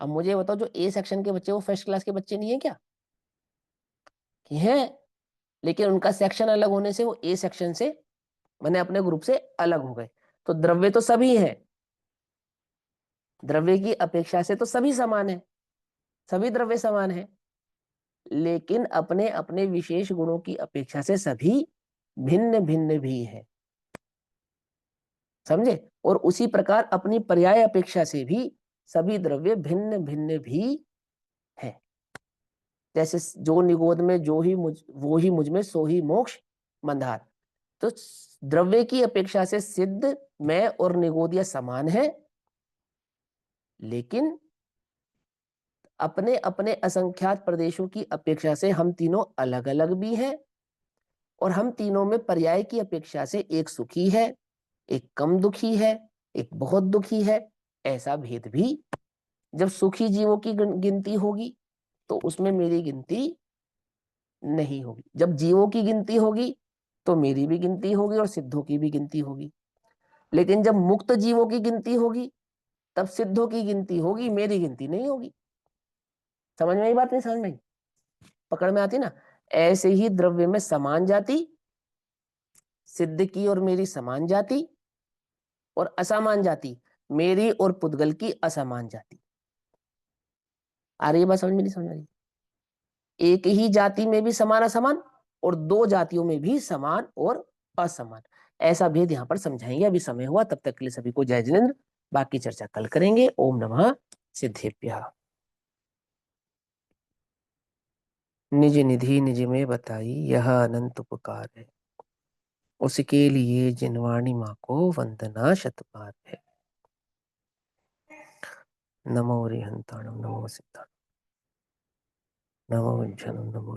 अब मुझे बताओ जो ए सेक्शन के बच्चे वो फर्स्ट क्लास के बच्चे नहीं है क्या? कि हैं, लेकिन उनका सेक्शन अलग होने से वो ए सेक्शन से मैंने अपने ग्रुप से अलग हो गए। तो द्रव्य तो सभी है, द्रव्य की अपेक्षा से तो सभी समान है, सभी द्रव्य समान है, लेकिन अपने अपने विशेष गुणों की अपेक्षा से सभी भिन्न भिन्न भी है। समझे? और उसी प्रकार अपनी पर्याय अपेक्षा से भी सभी द्रव्य भिन्न भिन्न भी है। जैसे जो निगोद में जो ही वो ही मुझ में सो ही मोक्ष मंदार। तो द्रव्य की अपेक्षा से सिद्ध मैं और निगोदिया समान है, लेकिन अपने अपने असंख्यात प्रदेशों की अपेक्षा से हम तीनों अलग अलग भी हैं, और हम तीनों में पर्याय की अपेक्षा से एक सुखी है, एक कम दुखी है, एक बहुत दुखी है। ऐसा भेद भी जब सुखी जीवों की गिनती होगी तो उसमें मेरी गिनती नहीं होगी। जब जीवों की गिनती होगी तो मेरी भी गिनती होगी और सिद्धों की भी गिनती होगी। लेकिन जब मुक्त जीवों की गिनती होगी तब सिद्धों की गिनती होगी, मेरी गिनती नहीं होगी। समझ में आई बात? नहीं समझ में आई? पकड़ में आती ना? ऐसे ही द्रव्य में समान जाति, सिद्ध की और मेरी समान जाति, और असमान जाति मेरी और पुद्गल की असमान जाति। आ रही है बात समझ में? नहीं समझ रही? एक ही जाति में भी समान असमान और दो जातियों में भी समान और असमान, ऐसा भेद यहां पर समझाएंगे। अभी समय हुआ, तब तक के लिए सभी को जय जिनेन्द्र। बाकी चर्चा कल करेंगे। ओम नमः सिद्धेभ्यः। निज निधि निज में बताई यह अनंत उपकार है, उसके लिए जिनवाणी माँ को वंदना शत बार है। नमो रिहंताणम नमो सिद्धाणम नमो विंशनम नमो